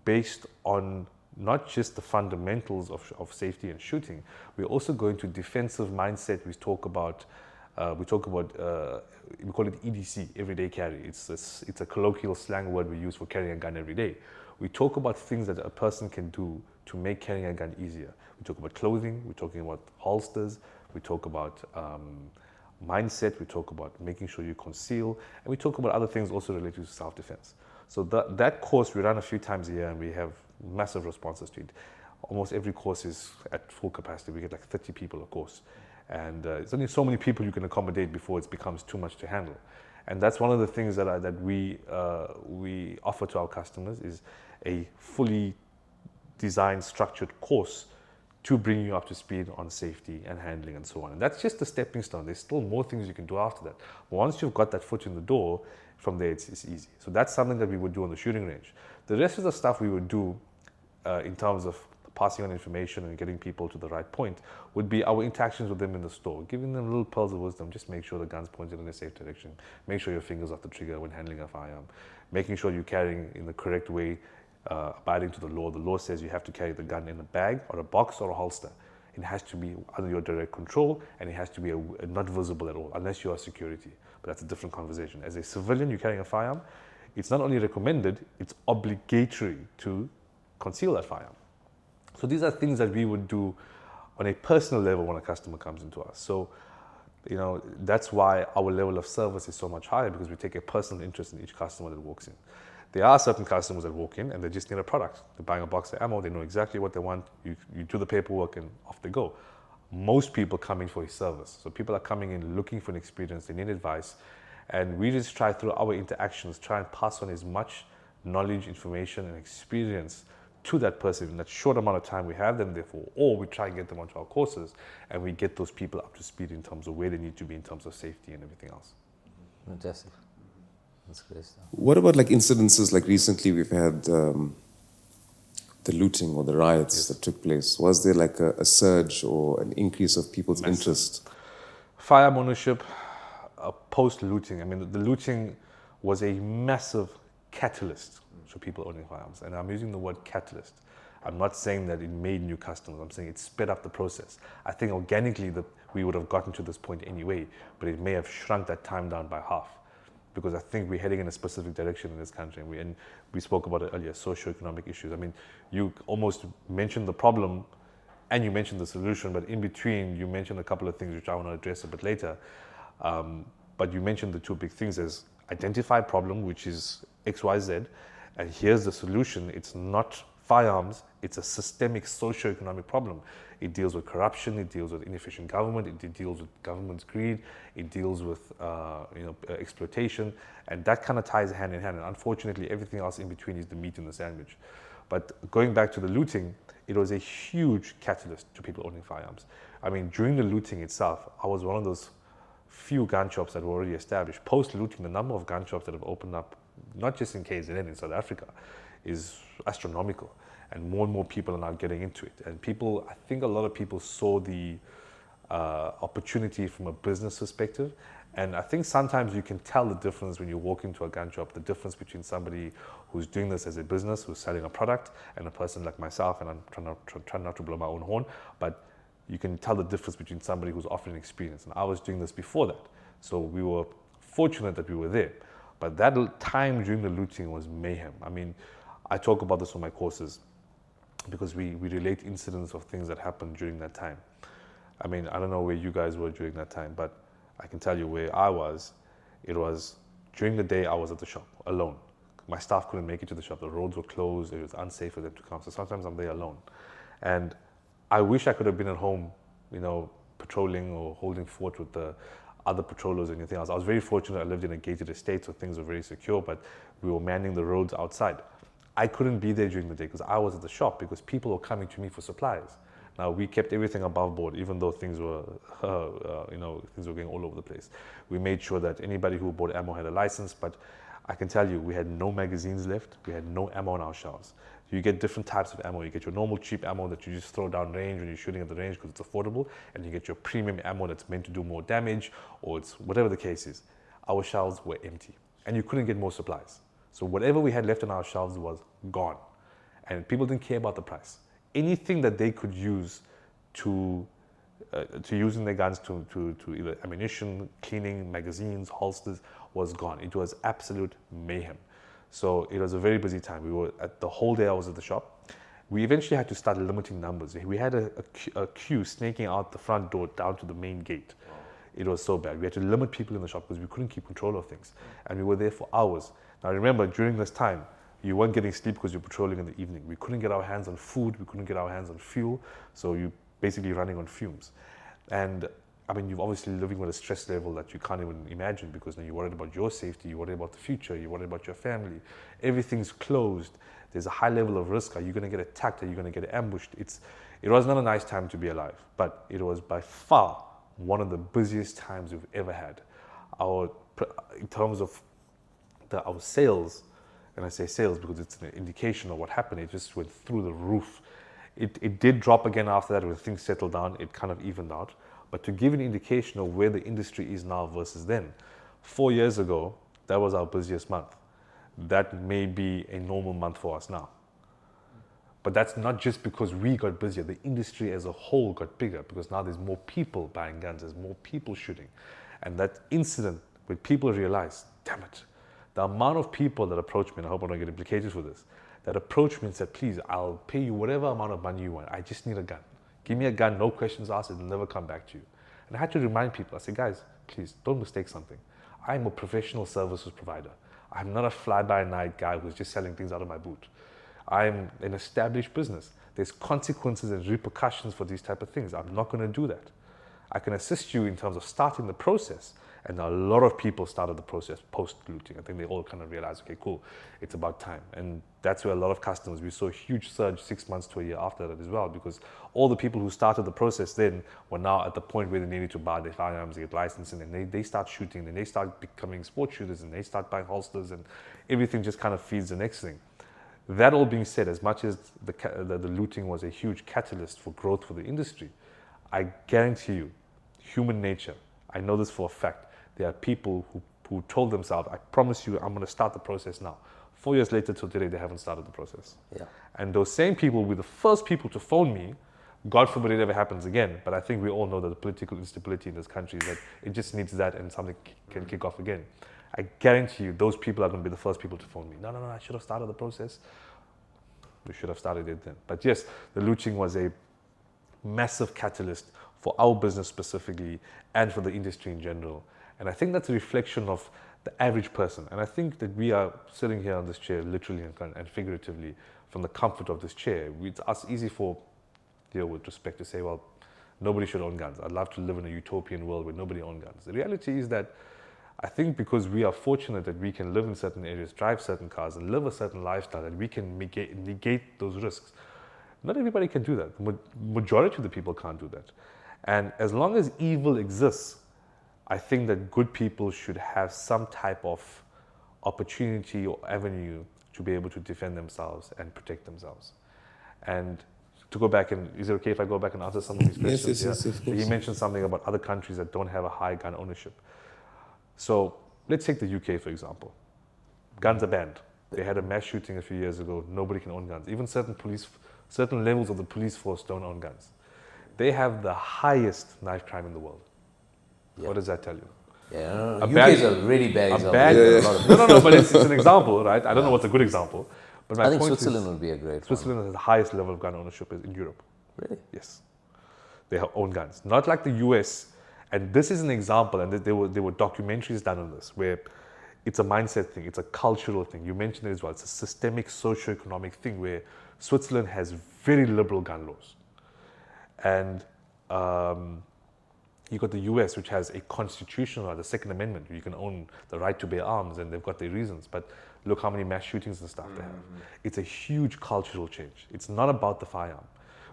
based on not just the fundamentals of safety and shooting, we also go into defensive mindset. We call it EDC, everyday carry. It's a colloquial slang word we use for carrying a gun every day. We talk about things that a person can do to make carrying a gun easier. We talk about clothing, we're talking about holsters, we talk about mindset, we talk about making sure you conceal, and we talk about other things also related to self-defense. So that course we run a few times a year and we have massive responses to it. Almost every course is at full capacity. We get like 30 people a course. And it's only so many people you can accommodate before it becomes too much to handle. And that's one of the things that we offer to our customers is a fully designed, structured course to bring you up to speed on safety and handling and so on. And that's just the stepping stone. There's still more things you can do after that. But once you've got that foot in the door, from there it's easy. So that's something that we would do on the shooting range. The rest of the stuff we would do in terms of passing on information and getting people to the right point would be our interactions with them in the store, giving them little pearls of wisdom. Just make sure the gun's pointed in a safe direction. Make sure your finger's off the trigger when handling a firearm. Making sure you're carrying in the correct way, abiding to the law. The law says you have to carry the gun in a bag or a box or a holster. It has to be under your direct control, and it has to be not visible at all, unless you are security. But that's a different conversation. As a civilian, you're carrying a firearm. It's not only recommended, it's obligatory to conceal that firearm. So these are things that we would do on a personal level when a customer comes into us. So, that's why our level of service is so much higher, because we take a personal interest in each customer that walks in. There are certain customers that walk in and they just need a product. They're buying a box of ammo, they know exactly what they want, you do the paperwork and off they go. Most people come in for a service. So people are coming in looking for an experience, they need advice, and we just try through our interactions, try and pass on as much knowledge, information, and experience to that person in that short amount of time we have them there for, or we try and get them onto our courses and we get those people up to speed in terms of where they need to be in terms of safety and everything else. Fantastic. That's great stuff. What about like incidences like recently we've had the looting or the riots that took place? Was there like a surge or an increase of people's interest? Firearm ownership, post-looting, the looting was a massive catalyst for people owning firearms. And I'm using the word catalyst. I'm not saying that it made new customers. I'm saying it sped up the process. I think organically we would have gotten to this point anyway, but it may have shrunk that time down by half, because I think we're heading in a specific direction in this country. And we spoke about it earlier, socioeconomic issues. You almost mentioned the problem and you mentioned the solution, but in between you mentioned a couple of things which I want to address a bit later. But you mentioned the two big things as identify problem, which is XYZ, and here's the solution. It's not firearms, it's a systemic socio-economic problem. It deals with corruption, it deals with inefficient government, it deals with government's greed, it deals with exploitation, and that kind of ties hand in hand. And unfortunately, everything else in between is the meat in the sandwich. But going back to the looting, it was a huge catalyst to people owning firearms. During the looting itself, I was one of those few gun shops that were already established. Post-looting, the number of gun shops that have opened up, not just in KZN, in South Africa, is astronomical. And more people are now getting into it. And I think a lot of people saw the opportunity from a business perspective. And I think sometimes you can tell the difference when you walk into a gun shop, the difference between somebody who's doing this as a business, who's selling a product, and a person like myself, and I'm trying not to blow my own horn, but you can tell the difference between somebody who's offering experience. And I was doing this before that. So we were fortunate that we were there. But that time during the looting was mayhem. I talk about this on my courses because we relate incidents of things that happened during that time. I don't know where you guys were during that time, but I can tell you where I was. It was during the day I was at the shop alone. My staff couldn't make it to the shop. The roads were closed. It was unsafe for them to come. So sometimes I'm there alone. And I wish I could have been at home, patrolling or holding fort with the other patrollers or anything else. I was very fortunate. I lived in a gated estate, so things were very secure, but we were manning the roads outside. I couldn't be there during the day because I was at the shop, because people were coming to me for supplies. Now, we kept everything above board, even though things were, things were going all over the place. We made sure that anybody who bought ammo had a license, but I can tell you, we had no magazines left. We had no ammo on our shelves. You get different types of ammo. You get your normal cheap ammo that you just throw down range when you're shooting at the range because it's affordable, and you get your premium ammo that's meant to do more damage, or it's whatever the case is. Our shelves were empty, and you couldn't get more supplies. So whatever we had left on our shelves was gone, and people didn't care about the price. Anything that they could use to use in their guns to either ammunition, cleaning, magazines, holsters was gone. It was absolute mayhem. So it was a very busy time. We were at the whole day I was at the shop. We eventually had to start limiting numbers. We had a queue snaking out the front door down to the main gate. It was so bad. We had to limit people in the shop because we couldn't keep control of things. And we were there for hours. Now remember, during this time, you weren't getting sleep because you're patrolling in the evening. We couldn't get our hands on food. We couldn't get our hands on fuel. So you're basically running on fumes. And you're obviously living with a stress level that you can't even imagine, because now you're worried about your safety, you're worried about the future, you're worried about your family. Everything's closed. There's a high level of risk. Are you going to get attacked? Are you going to get ambushed? It was not a nice time to be alive, but it was by far one of the busiest times we've ever had. In terms of our sales, and I say sales because it's an indication of what happened, it just went through the roof. It did drop again after that when things settled down. It kind of evened out. But to give an indication of where the industry is now versus then, 4 years ago, that was our busiest month. That may be a normal month for us now. But that's not just because we got busier. The industry as a whole got bigger because now there's more people buying guns, there's more people shooting. And that incident where people realized, damn it, the amount of people that approached me, and I hope I don't get implicated for this, that approached me and said, please, I'll pay you whatever amount of money you want. I just need a gun. Give me a gun, no questions asked, it'll never come back to you. And I had to remind people, I said, guys, please don't mistake something. I'm a professional services provider. I'm not a fly-by-night guy who's just selling things out of my boot. I'm an established business. There's consequences and repercussions for these type of things. I'm not going to do that. I can assist you in terms of starting the process. And a lot of people started the process post-looting. I think they all kind of realized, okay, cool, it's about time. And that's where a lot of customers, we saw a huge surge 6 months to a year after that as well, because all the people who started the process then were now at the point where they needed to buy their firearms, get licensing, and they start shooting, and they start becoming sport shooters, and they start buying holsters, and everything just kind of feeds the next thing. That all being said, as much as the looting was a huge catalyst for growth for the industry, I guarantee you, human nature, I know this for a fact, there are people who told themselves, I promise you, I'm going to start the process now. 4 years later till today, they haven't started the process. Yeah. And those same people were the first people to phone me. God forbid it ever happens again. But I think we all know that the political instability in this country is that it just needs that and something can kick off again. I guarantee you, those people are going to be the first people to phone me. No, I should have started the process. We should have started it then. But yes, the looting was a massive catalyst for our business specifically and for the industry in general. And I think that's a reflection of the average person. And I think that we are sitting here on this chair, literally and figuratively, from the comfort of this chair. It's easy for Theo, with respect, to say, well, nobody should own guns. I'd love to live in a utopian world where nobody owns guns. The reality is that I think because we are fortunate that we can live in certain areas, drive certain cars, and live a certain lifestyle, that we can negate those risks. Not everybody can do that. The majority of the people can't do that. And as long as evil exists, I think that good people should have some type of opportunity or avenue to be able to defend themselves and protect themselves. And to go back and, is it okay if I go back and answer some of these questions? Yes, of course. He mentioned something about other countries that don't have a high gun ownership. So let's take the UK, for example. Guns are banned. They had a mass shooting a few years ago. Nobody can own guns. Even certain levels of the police force don't own guns. They have the highest knife crime in the world. Yeah. What does that tell you? Yeah, UK is a really bad example. No, but it's an example, right? I don't know what's a good example. But my I think point Switzerland is, would be a great Switzerland has the highest level of gun ownership in Europe. Really? Yes. They own guns. Not like the US. And this is an example, and there were documentaries done on this, where it's a mindset thing, it's a cultural thing. You mentioned it as well. It's a systemic socio-economic thing where Switzerland has very liberal gun laws. And you got the US, which has a constitutional right, the Second Amendment. You can own the right to bear arms, and they've got their reasons. But look how many mass shootings and stuff they have. It's a huge cultural change. It's not about the firearm.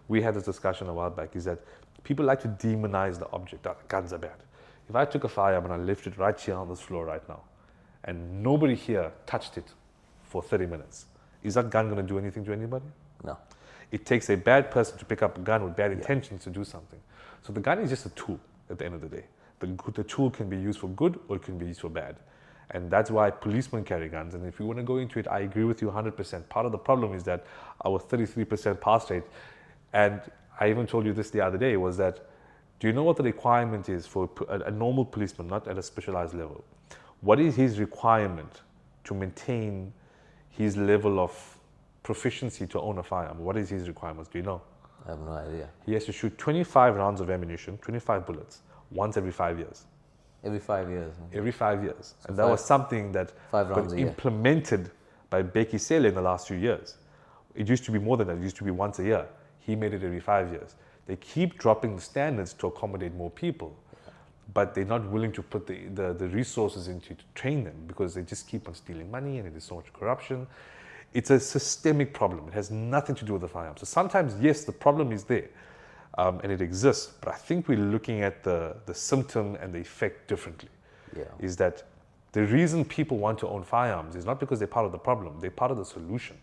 We had this discussion a while back, is that people like to demonize the object. Guns are bad. If I took a firearm and I left it right here on this floor right now, and nobody here touched it for 30 minutes, is that gun going to do anything to anybody? No. It takes a bad person to pick up a gun with bad intentions to do something. So the gun is just a tool at the end of the day. The tool can be used for good or it can be used for bad. And that's why policemen carry guns. And if you want to go into it, I agree with you 100%. Part of the problem is that our 33% pass rate, and I even told you this the other day, was that, do you know what the requirement is for a normal policeman, not at a specialized level? What is his requirement to maintain his level of proficiency to own a firearm? What is his requirements? Do you know? I have no idea. He has to shoot 25 rounds of ammunition, 25 bullets, once every 5 years. Every 5 years. Every 5 years. So and that was something that got implemented by Becky Sele in the last few years. It used to be more than that. It used to be once a year. He made it every 5 years. They keep dropping the standards to accommodate more people, but they're not willing to put the resources into to train them because they just keep on stealing money and there's so much corruption. It's a systemic problem. It has nothing to do with the firearm. So sometimes, yes, the problem is there and it exists, but I think we're looking at the symptom and the effect differently. Yeah. Is that the reason people want to own firearms is not because they're part of the problem, they're part of the solution.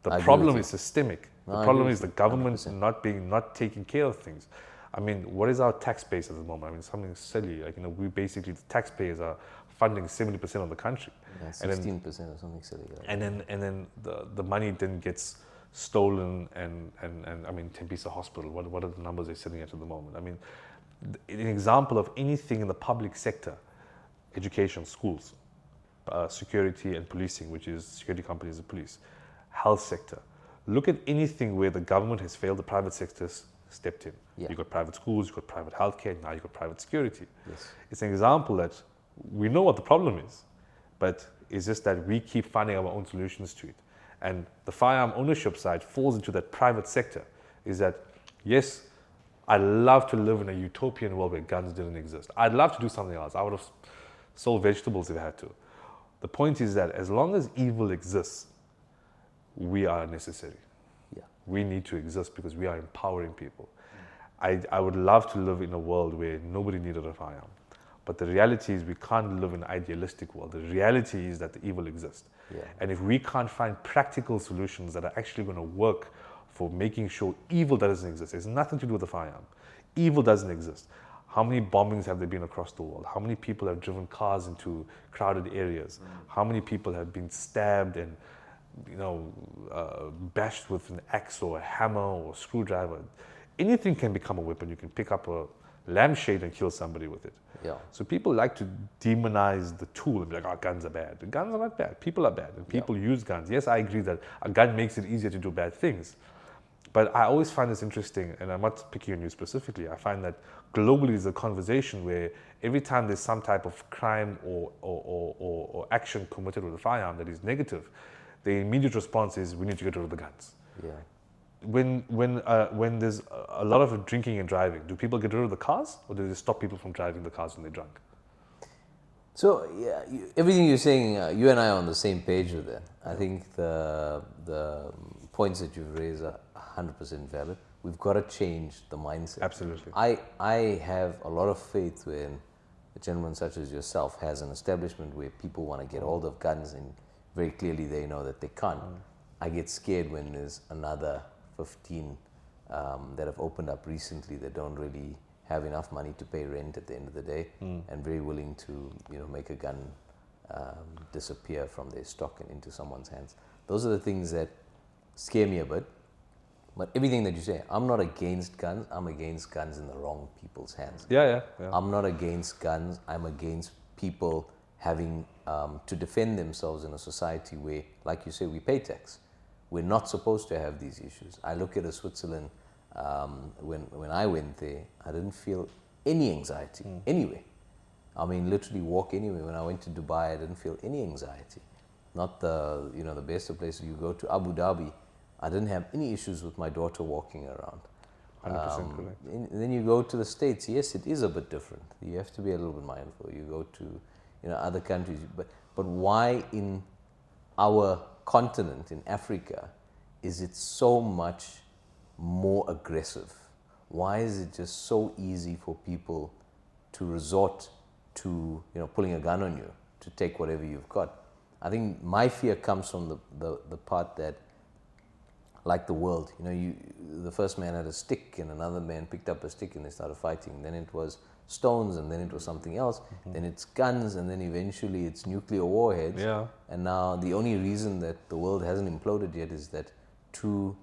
The problem is systemic. No, The I problem agree is the with you, government 100%. not taking care of things. I mean, what is our tax base at the moment? I mean, something silly. Like, we basically, the taxpayers are funding 70% of the country. Yeah, And then 16% or something silly. Like and then the money then gets stolen and I mean, Tembisa Hospital, what are the numbers they're sitting at the moment? I mean, an example of anything in the public sector, education, schools, security and policing, which is security companies and police, health sector. Look at anything where the government has failed, the private sector's stepped in. Yeah. You've got private schools, you've got private healthcare, now you've got private security. Yes. It's an example that we know what the problem is, but it's just that we keep finding our own solutions to it. And the firearm ownership side falls into that private sector, is that, yes, I'd love to live in a utopian world where guns didn't exist. I'd love to do something else. I would have sold vegetables if I had to. The point is that as long as evil exists, we are necessary. Yeah. We need to exist because we are empowering people. I would love to live in a world where nobody needed a firearm. But the reality is we can't live in an idealistic world. The reality is that the evil exists. Yeah. And if we can't find practical solutions that are actually going to work for making sure evil doesn't exist, it's nothing to do with the firearm. Evil doesn't exist. How many bombings have there been across the world? How many people have driven cars into crowded areas? How many people have been stabbed and bashed with an axe or a hammer or a screwdriver? Anything can become a weapon. You can pick up a lampshade and kill somebody with it. Yeah. So people like to demonize the tool and be like, oh, guns are bad. The guns are not bad. People are bad. And people use guns. Yes, I agree that a gun makes it easier to do bad things. But I always find this interesting, and I'm not picking on you specifically. I find that globally is a conversation where every time there's some type of crime or action committed with a firearm that is negative, the immediate response is we need to get rid of the guns. Yeah. When there's a lot of drinking and driving, do people get rid of the cars, or do they stop people from driving the cars when they're drunk? So yeah, everything you're saying, you and I are on the same page with that. I think the points that you've raised are 100% valid. We've got to change the mindset. Absolutely. I have a lot of faith when a gentleman such as yourself has an establishment where people want to get hold of guns and very clearly they know that they can't. I get scared when there's another 15 that have opened up recently that don't really have enough money to pay rent at the end of the day and very willing to make a gun disappear from their stock and into someone's hands. Those are the things that scare me a bit. But everything that you say, I'm not against guns. I'm against guns in the wrong people's hands. Yeah. I'm not against guns. I'm against people having to defend themselves in a society where, like you say, we pay tax. We're not supposed to have these issues. I look at Switzerland, when I went there, I didn't feel any anxiety anywhere. I mean, literally walk anywhere. When I went to Dubai, I didn't feel any anxiety. Not the best of places. You go to Abu Dhabi, I didn't have any issues with my daughter walking around. 100% correct. And then you go to the States, yes, it is a bit different. You have to be a little bit mindful. You go to other countries, but why in our continent, in Africa, is it so much more aggressive? Why is it just so easy for people to resort to pulling a gun on you to take whatever you've got? I think my fear comes from the part that, like the world, the first man had a stick and another man picked up a stick and they started fighting. Then it was stones and then it was something else. Then it's guns and then eventually it's nuclear warheads. Yeah. And now the only reason that the world hasn't imploded yet is that two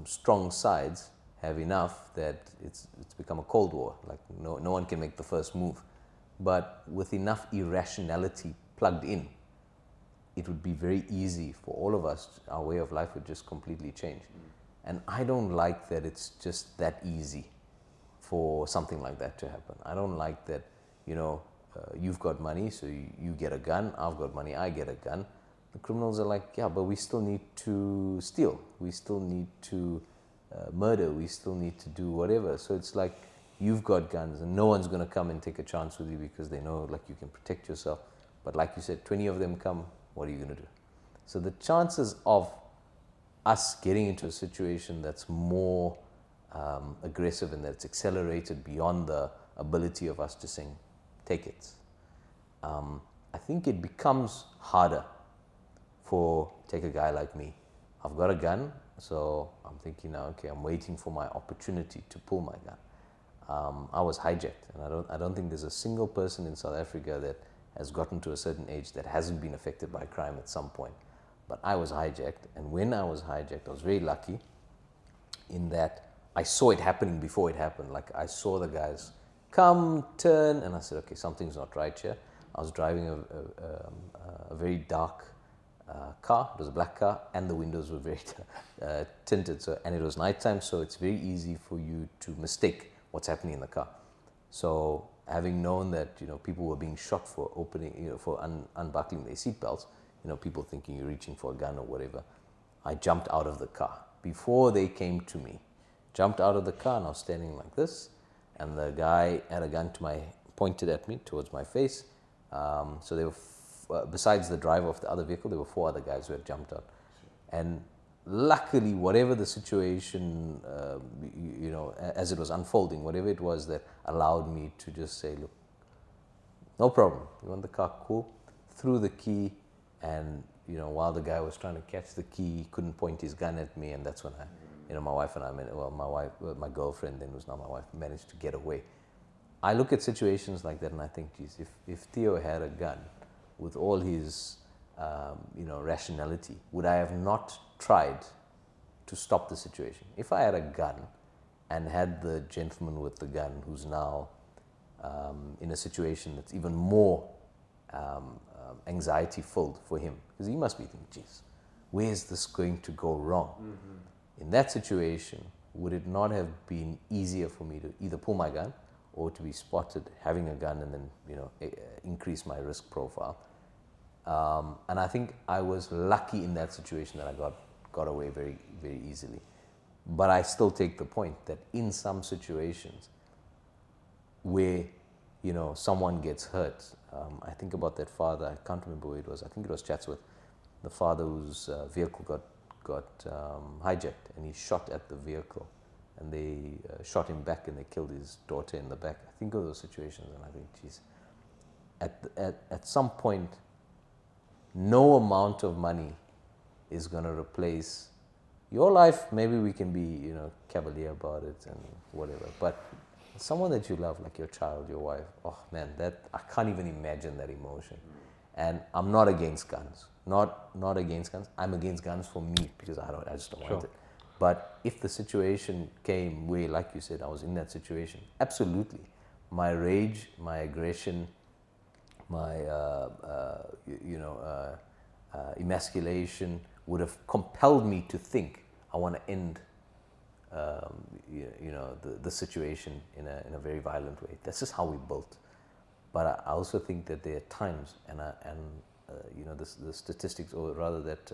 strong sides have enough that it's become a Cold War. Like no one can make the first move. But with enough irrationality plugged in, it would be very easy for all of us. Our way of life would just completely change. And I don't like that it's just that easy for something like that to happen. I don't like that, you've got money, so you get a gun. I've got money, I get a gun. The criminals are like, yeah, but we still need to steal. We still need to murder. We still need to do whatever. So it's like, you've got guns and no one's going to come and take a chance with you because they know like you can protect yourself. But like you said, 20 of them come, what are you going to do? So the chances of us getting into a situation that's more aggressive and that's accelerated beyond the ability of us to say, take it. I think it becomes harder for, take a guy like me. I've got a gun, So I'm thinking now, okay, I'm waiting for my opportunity to pull my gun. I was hijacked, and I don't think there's a single person in South Africa that has gotten to a certain age that hasn't been affected by crime at some point. But I was hijacked, and when I was hijacked, I was very lucky in that I saw it happening before it happened. Like, I saw the guys come, turn, and I said, okay, something's not right here. I was driving a very dark car. It was a black car, and the windows were very tinted. So, and it was nighttime, so it's very easy for you to mistake what's happening in the car. So, having known that people were being shot for opening, for unbuckling their seatbelts, people thinking you're reaching for a gun or whatever, I jumped out of the car before they came to me. Jumped out of the car, and I was standing like this, and the guy had a gun pointed at me towards my face. So there were, besides the driver of the other vehicle, there were 4 other guys who had jumped out. And luckily, whatever the situation, as it was unfolding, whatever it was that allowed me to just say, look, no problem. You want the car? Cool. Threw the key, and while the guy was trying to catch the key, he couldn't point his gun at me, and that's when my wife and I, my girlfriend then was now my wife, managed to get away. I look at situations like that and I think, geez, if Theo had a gun with all his, rationality, would I have not tried to stop the situation? If I had a gun and had the gentleman with the gun who's now in a situation that's even more anxiety-filled for him, because he must be thinking, geez, where's this going to go wrong? Mm-hmm. In that situation, would it not have been easier for me to either pull my gun or to be spotted having a gun and then increase my risk profile? And I think I was lucky in that situation that I got away very, very easily. But I still take the point that in some situations where someone gets hurt, I think about that father. I can't remember who it was. I think it was Chatsworth, the father whose vehicle got hijacked, and he shot at the vehicle, and they shot him back, and they killed his daughter in the back. I think of those situations, and I think, geez, at some point, no amount of money is going to replace your life. Maybe we can be, cavalier about it and whatever, but someone that you love, like your child, your wife, oh man, that I can't even imagine that emotion. And I'm not against guns. Not against guns. I'm against guns for me because I just don't want it. But if the situation came where, like you said, I was in that situation, absolutely, my rage, my aggression, my emasculation would have compelled me to think I want to end the situation in a very violent way. That's just how we built. But I also think that there are times, the statistics, or rather that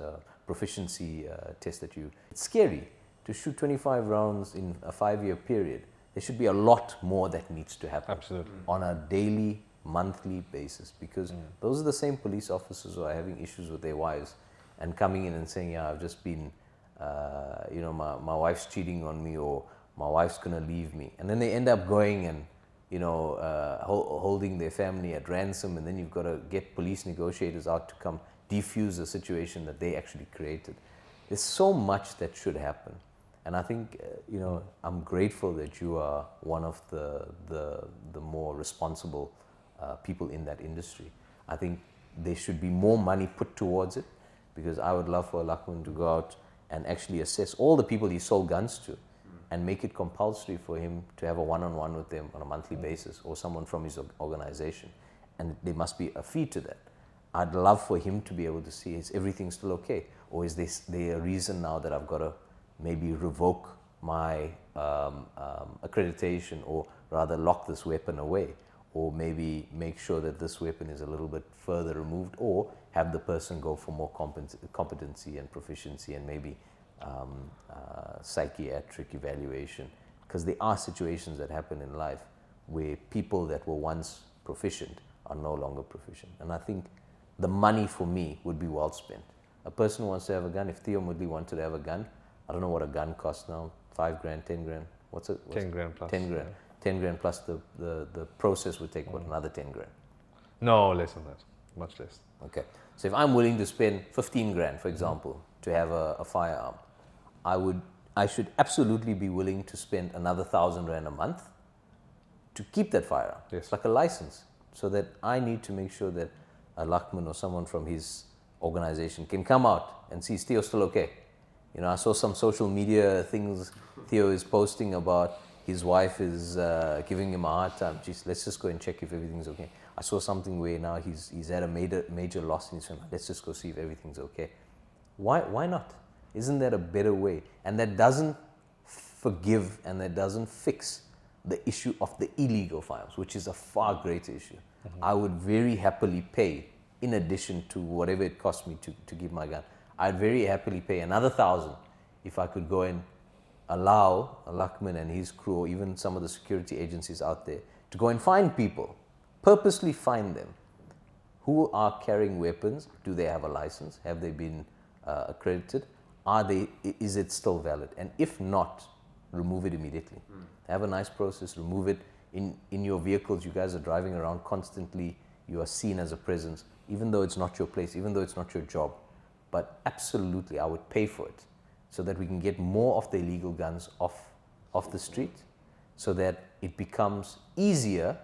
proficiency test it's scary to shoot 25 rounds in a 5-year period. There should be a lot more that needs to happen. Absolutely. On a daily, monthly basis, because those are the same police officers who are having issues with their wives and coming in and saying, yeah, I've just been, my wife's cheating on me, or my wife's going to leave me. And then they end up going and, holding their family at ransom, and then you've got to get police negotiators out to come defuse the situation that they actually created. There's so much that should happen. And I think, I'm grateful that you are one of the more responsible people in that industry. I think there should be more money put towards it, because I would love for Luqman to go out and actually assess all the people he sold guns to and make it compulsory for him to have a one-on-one with them on a monthly basis, or someone from his organization. And there must be a fee to that. I'd love for him to be able to see, is everything still okay? Or is there a reason now that I've got to maybe revoke my accreditation, or rather lock this weapon away, or maybe make sure that this weapon is a little bit further removed, or have the person go for more competency and proficiency, and maybe psychiatric evaluation. Because there are situations that happen in life where people that were once proficient are no longer proficient. And I think the money for me would be well spent. A person who wants to have a gun, if Theo Moodley wanted to have a gun, I don't know what a gun costs now, 5 grand, 10 grand, what's it? 10 grand plus. 10 grand. Yeah. 10 grand plus the process would take, another 10 grand? No, less than that, much less. Okay, so if I'm willing to spend 15 grand, for example, to have a firearm, I should absolutely be willing to spend another 1,000 rand a month to keep that firearm. Yes. It's like a license, so that I need to make sure that a Luqman or someone from his organization can come out and see, is Theo still okay? You know, I saw some social media things Theo is posting about his wife is giving him a hard time. Geez, let's just go and check if everything's okay. I saw something where now he's had a major loss in his family. Let's just go see if everything's okay. Why not? Isn't that a better way? And that doesn't forgive and that doesn't fix the issue of the illegal firearms, which is a far greater issue. Mm-hmm. I would very happily pay, in addition to whatever it cost me to give my gun, I'd very happily pay another 1,000 if I could go and allow a Luqman and his crew, or even some of the security agencies out there, to go and find people, purposely find them, who are carrying weapons. Do they have a license? Have they been accredited? Is it still valid? And if not, remove it immediately. Have a nice process, remove it. In your vehicles, you guys are driving around constantly, you are seen as a presence, even though it's not your place, even though it's not your job. But absolutely, I would pay for it, so that we can get more of the illegal guns off the street, so that it becomes easier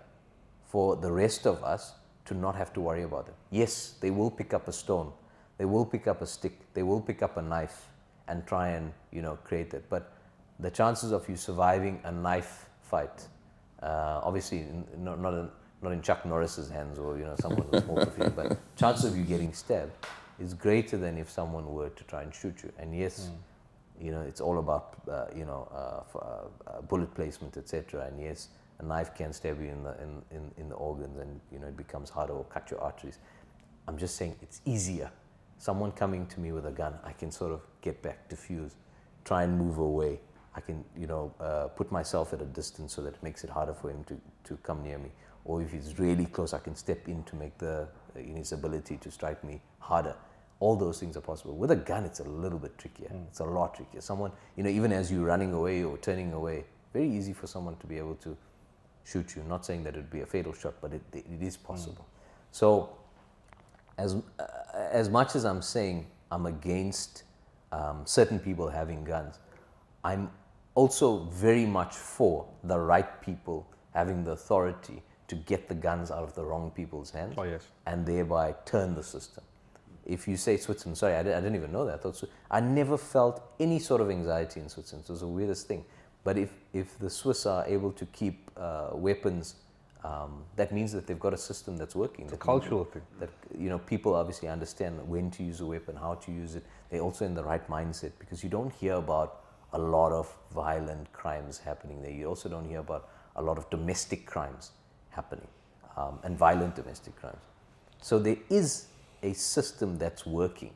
for the rest of us to not have to worry about it. Yes, they will pick up a stone, they will pick up a stick, they will pick up a knife and try and, create that. But the chances of you surviving a knife fight, obviously not in Chuck Norris's hands or someone who's more proficient, but chances of you getting stabbed is greater than if someone were to try and shoot you. And yes, it's all about bullet placement, etc. And yes, a knife can stab you in the organs, and it becomes harder, or cut your arteries. I'm just saying it's easier. Someone coming to me with a gun, I can sort of get back, diffuse, try and move away. I can put myself at a distance so that it makes it harder for him to come near me. Or if he's really close, I can step in to make his ability to strike me harder. All those things are possible. With a gun, it's a little bit trickier. It's a lot trickier. Someone, even as you're running away or turning away, very easy for someone to be able to shoot you. Not saying that it would be a fatal shot, but it is possible. So, as much as I'm saying I'm against certain people having guns, I'm also very much for the right people having the authority to get the guns out of the wrong people's hands. Oh, yes. And thereby turn the system. If you say Switzerland, sorry, I didn't even know that. I never felt any sort of anxiety in Switzerland. It was the weirdest thing. But if the Swiss are able to keep weapons, that means that they've got a system that's working. It's a cultural thing. That people obviously understand when to use a weapon, how to use it. They're also in the right mindset, because you don't hear about a lot of violent crimes happening there. You also don't hear about a lot of domestic crimes happening, and violent domestic crimes. So there is a system that's working.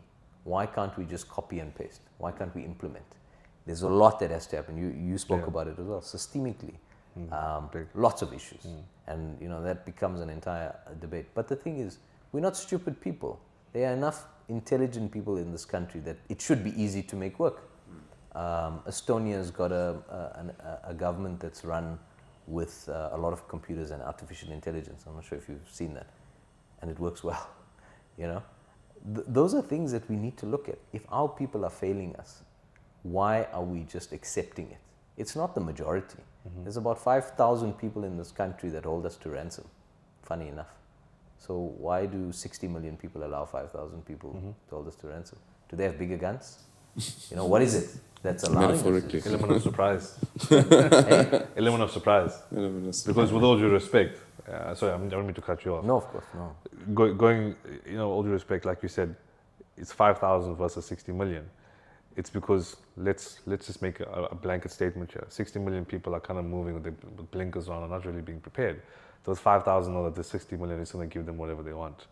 Why can't we just copy and paste? Why can't we implement? There's a lot that has to happen. You spoke about it as well, systemically. Lots of issues. And that becomes an entire debate. But the thing is, we're not stupid people. There are enough intelligent people in this country that it should be easy to make work. Estonia's got a government that's run with a lot of computers and artificial intelligence. I'm not sure if you've seen that. And it works well. Those are things that we need to look at. If our people are failing us, why are we just accepting it? It's not the majority. There's about 5,000 people in this country that hold us to ransom, funny enough. So why do 60 million people allow 5,000 people to hold us to ransom? Do they have bigger guns? What is it that's allowing us? Element of surprise. Hey? Element of surprise. Because with all due respect, sorry, I don't mean to cut you off. No, of course, no. Going, all due respect, like you said, it's 5,000 versus 60 million. It's because let's just make a blanket statement here. 60 million people are kind of moving with blinkers on and not really being prepared. Those 5,000 know that the 60 million is going to give them whatever they want.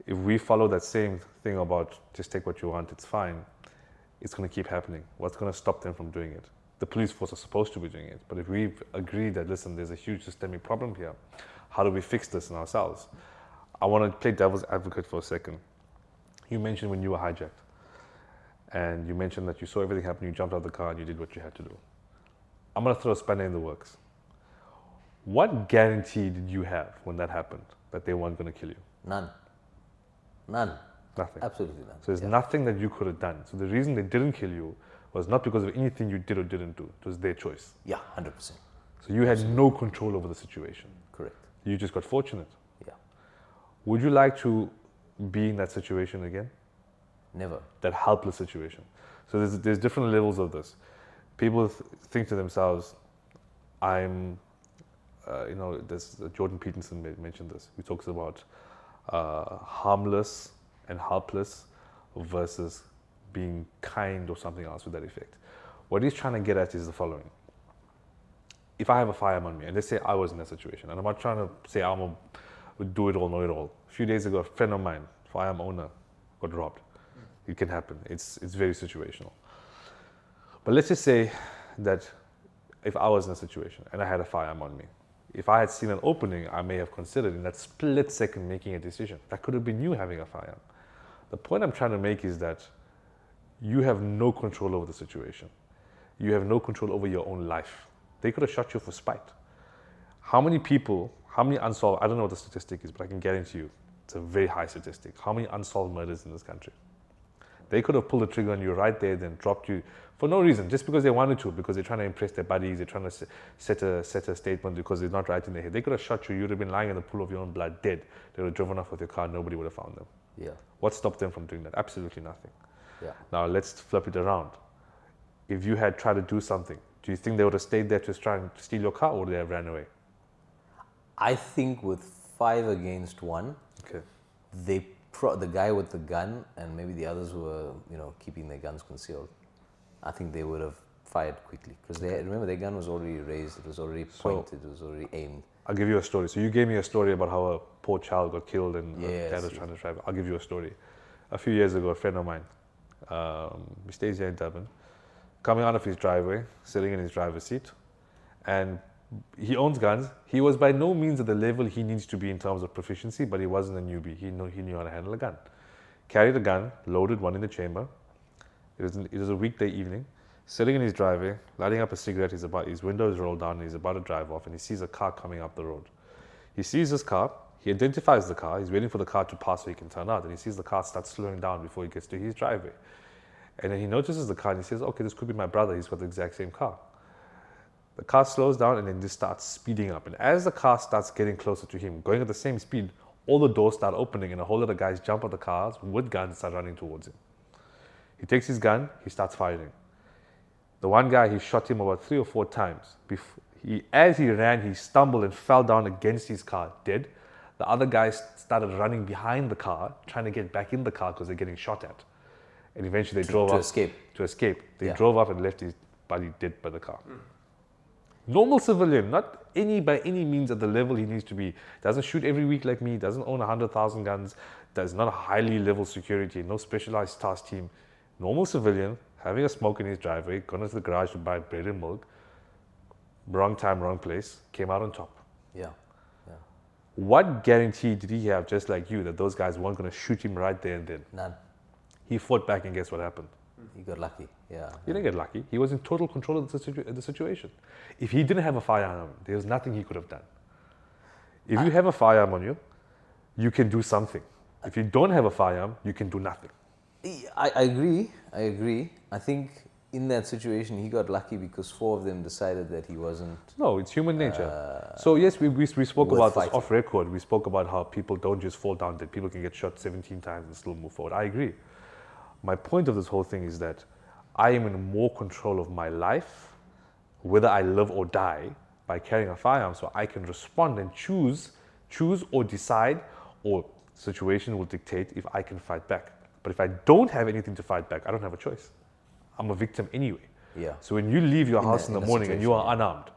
If we follow that same thing about just take what you want, it's fine, it's going to keep happening. What's going to stop them from doing it? The police force are supposed to be doing it. But if we've agreed that, listen, there's a huge systemic problem here, how do we fix this in ourselves? I want to play devil's advocate for a second. You mentioned when you were hijacked. And you mentioned that you saw everything happen, you jumped out of the car and you did what you had to do. I'm going to throw a spanner in the works. What guarantee did you have when that happened that they weren't going to kill you? None. Nothing. Absolutely none. So there's nothing that you could have done. So the reason they didn't kill you was not because of anything you did or didn't do. It was their choice. Yeah, 100%. So you had no control over the situation. Correct. You just got fortunate. Yeah. Would you like to be in that situation again? Never. That helpless situation. So there's different levels of this. People think to themselves, I'm, Jordan Peterson mentioned this. He talks about harmless and helpless versus being kind or something else with that effect. What he's trying to get at is the following. If I have a firearm on me, and let's say I was in that situation, and I'm not trying to say I'm a do it all, know it all. A few days ago, a friend of mine, firearm owner, got robbed. It can happen. It's very situational. But let's just say that if I was in a situation and I had a firearm on me, if I had seen an opening, I may have considered in that split second making a decision. That could have been you having a firearm. The point I'm trying to make is that you have no control over the situation. You have no control over your own life. They could have shot you for spite. How many unsolved, I don't know what the statistic is, but I can guarantee you, it's a very high statistic. How many unsolved murders in this country? They could have pulled the trigger on you right there, then dropped you for no reason, just because they wanted to, because they're trying to impress their buddies, they're trying to set a statement because they're not right in their head. They could have shot you, you'd have been lying in the pool of your own blood, dead. They would have driven off with your car, nobody would have found them. Yeah. What stopped them from doing that? Absolutely nothing. Yeah. Now let's flip it around. If you had tried to do something, do you think they would have stayed there to try and steal your car, or would they have ran away? I think with 5 against 1, Okay. the guy with the gun and maybe the others who were, keeping their guns concealed, I think they would have fired quickly because remember their gun was already raised, it was already pointed, it was already aimed. I'll give you a story. So you gave me a story about how a poor child got killed and Yes, dad was trying to drive. I'll give you a story. A few years ago, a friend of mine, he stays here in Durban, coming out of his driveway, sitting in his driver's seat, and he owns guns. He was by no means at the level he needs to be in terms of proficiency, but he wasn't a newbie. He knew how to handle a gun. Carried a gun, loaded one in the chamber. It was a weekday evening, sitting in his driveway, lighting up a cigarette. His window is rolled down, and he's about to drive off, and he sees a car coming up the road. He sees this car. He identifies the car. He's waiting for the car to pass so he can turn out, and he sees the car start slowing down before he gets to his driveway. And then he notices the car, and he says, okay, this could be my brother. He's got the exact same car. The car slows down and then just starts speeding up. And as the car starts getting closer to him, going at the same speed, all the doors start opening and a whole lot of guys jump out the cars with guns and start running towards him. He takes his gun, he starts firing. The one guy, he shot him about 3 or 4 times. As he ran, he stumbled and fell down against his car, dead. The other guys started running behind the car, trying to get back in the car because they're getting shot at. And eventually they drove up. To escape. They drove up and left his body dead by the car. Normal civilian, not by any means at the level he needs to be. Doesn't shoot every week like me, doesn't own 100,000 guns, does not a highly level security, no specialized task team. Normal civilian, having a smoke in his driveway, gone into the garage to buy bread and milk, wrong time, wrong place, came out on top. Yeah. What guarantee did he have, just like you, that those guys weren't going to shoot him right there and then? None. He fought back, and guess what happened? He got lucky. Yeah. He didn't get lucky. He was in total control of the situation. If he didn't have a firearm, there was nothing he could have done. If you have a firearm on you, you can do something. If you don't have a firearm, you can do nothing. I agree. I think in that situation, he got lucky because 4 of them decided that he wasn't. No, it's human nature. So yes, we spoke about this fighting. off record. We spoke about how people don't just fall down dead. People can get shot 17 times and still move forward. I agree. My point of this whole thing is that I am in more control of my life, whether I live or die, by carrying a firearm, so I can respond and choose or decide, or situation will dictate if I can fight back. But if I don't have anything to fight back, I don't have a choice. I'm a victim anyway. Yeah. So when you leave your house in the morning and you are unarmed,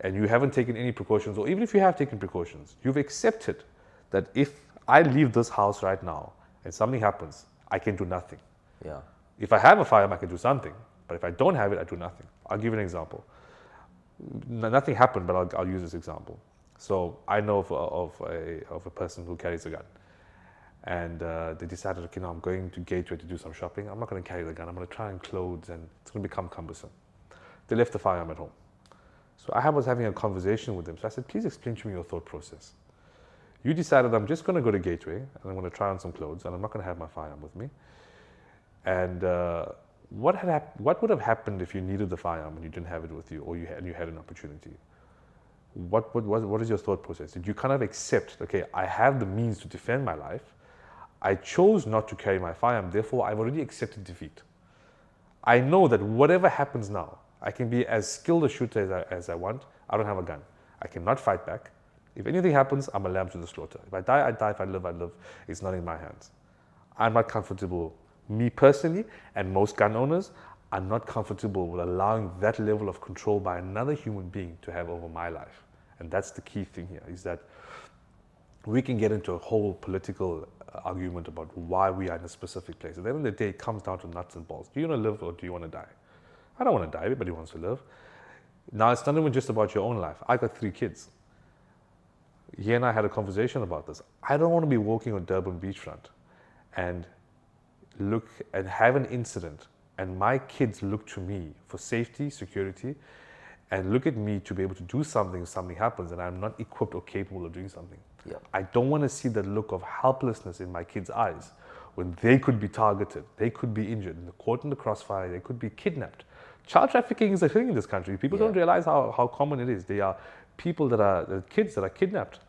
and you haven't taken any precautions, or even if you have taken precautions, you've accepted that if I leave this house right now and something happens, I can do nothing. Yeah. If I have a firearm, I can do something. But if I don't have it, I do nothing. I'll give you an example. Nothing happened, but I'll use this example. So I know of a person who carries a gun. And they decided, okay, now I'm going to Gateway to do some shopping. I'm not going to carry the gun. I'm going to try and clothes, and it's going to become cumbersome. They left the firearm at home. So I was having a conversation with them. So I said, please explain to me your thought process. You decided I'm just going to go to Gateway, and I'm going to try on some clothes, and I'm not going to have my firearm with me. And what would have happened if you needed the firearm and you didn't have it with you, or you had an opportunity? What is your thought process? Did you kind of accept, okay, I have the means to defend my life, I chose not to carry my firearm, therefore I've already accepted defeat. I know that whatever happens now, I can be as skilled a shooter as I want, I don't have a gun. I cannot fight back. If anything happens, I'm a lamb to the slaughter. If I die, I die. If I live, I live. It's not in my hands. I'm not comfortable, me personally, and most gun owners are not comfortable with allowing that level of control by another human being to have over my life. And that's the key thing here, is that we can get into a whole political argument about why we are in a specific place. At the end of the day, it comes down to nuts and bolts. Do you want to live or do you want to die? I don't want to die. Everybody wants to live. Now, it's not even just about your own life. I got 3 kids. He and I had a conversation about this. I don't want to be walking on Durban beachfront and look and have an incident and my kids look to me for safety, security, and look at me to be able to do something if something happens and I'm not equipped or capable of doing something. Yeah. I don't want to see that look of helplessness in my kids' eyes when they could be targeted, they could be injured, caught in the crossfire, they could be kidnapped. Child trafficking is a thing in this country. People don't realize how common it is. They are people kids that are kidnapped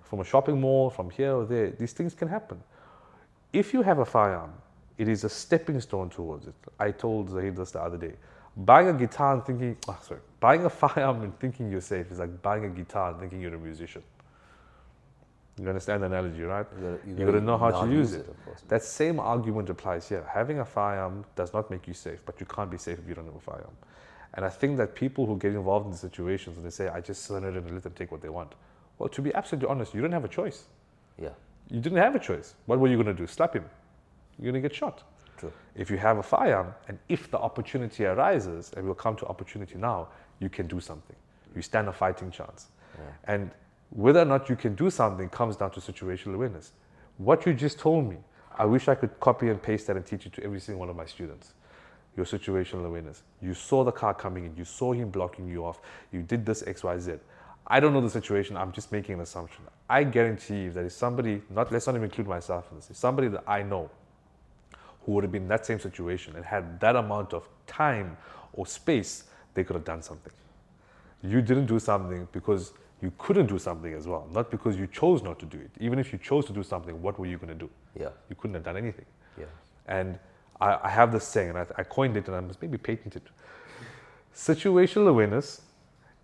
from a shopping mall, from here or there. These things can happen. If you have a firearm, it is a stepping stone towards it. I told Zahid this the other day. Buying a guitar and thinking, buying a firearm and thinking you're safe is like buying a guitar and thinking you're a musician. You understand the analogy, right? You got to know how to use it. That same argument applies here. Having a firearm does not make you safe, but you can't be safe if you don't have a firearm. And I think that people who get involved in these situations and they say, I just surrender and let them take what they want. Well, to be absolutely honest, you didn't have a choice. Yeah. You didn't have a choice. What were you going to do? Slap him? You're going to get shot. True. If you have a firearm, and if the opportunity arises, and we'll come to opportunity now, you can do something. You stand a fighting chance. Yeah. And whether or not you can do something comes down to situational awareness. What you just told me, I wish I could copy and paste that and teach it to every single one of my students. Your situational awareness. You saw the car coming in, you saw him blocking you off, you did this X, Y, Z. I don't know the situation, I'm just making an assumption. I guarantee you that if somebody, let's not even include myself in this, if somebody that I know who would have been in that same situation and had that amount of time or space, they could have done something. You didn't do something because you couldn't do something as well, not because you chose not to do it. Even if you chose to do something, what were you going to do? Yeah. You couldn't have done anything. Yeah. And I have this saying, and I coined it, and I must maybe patent it. Situational awareness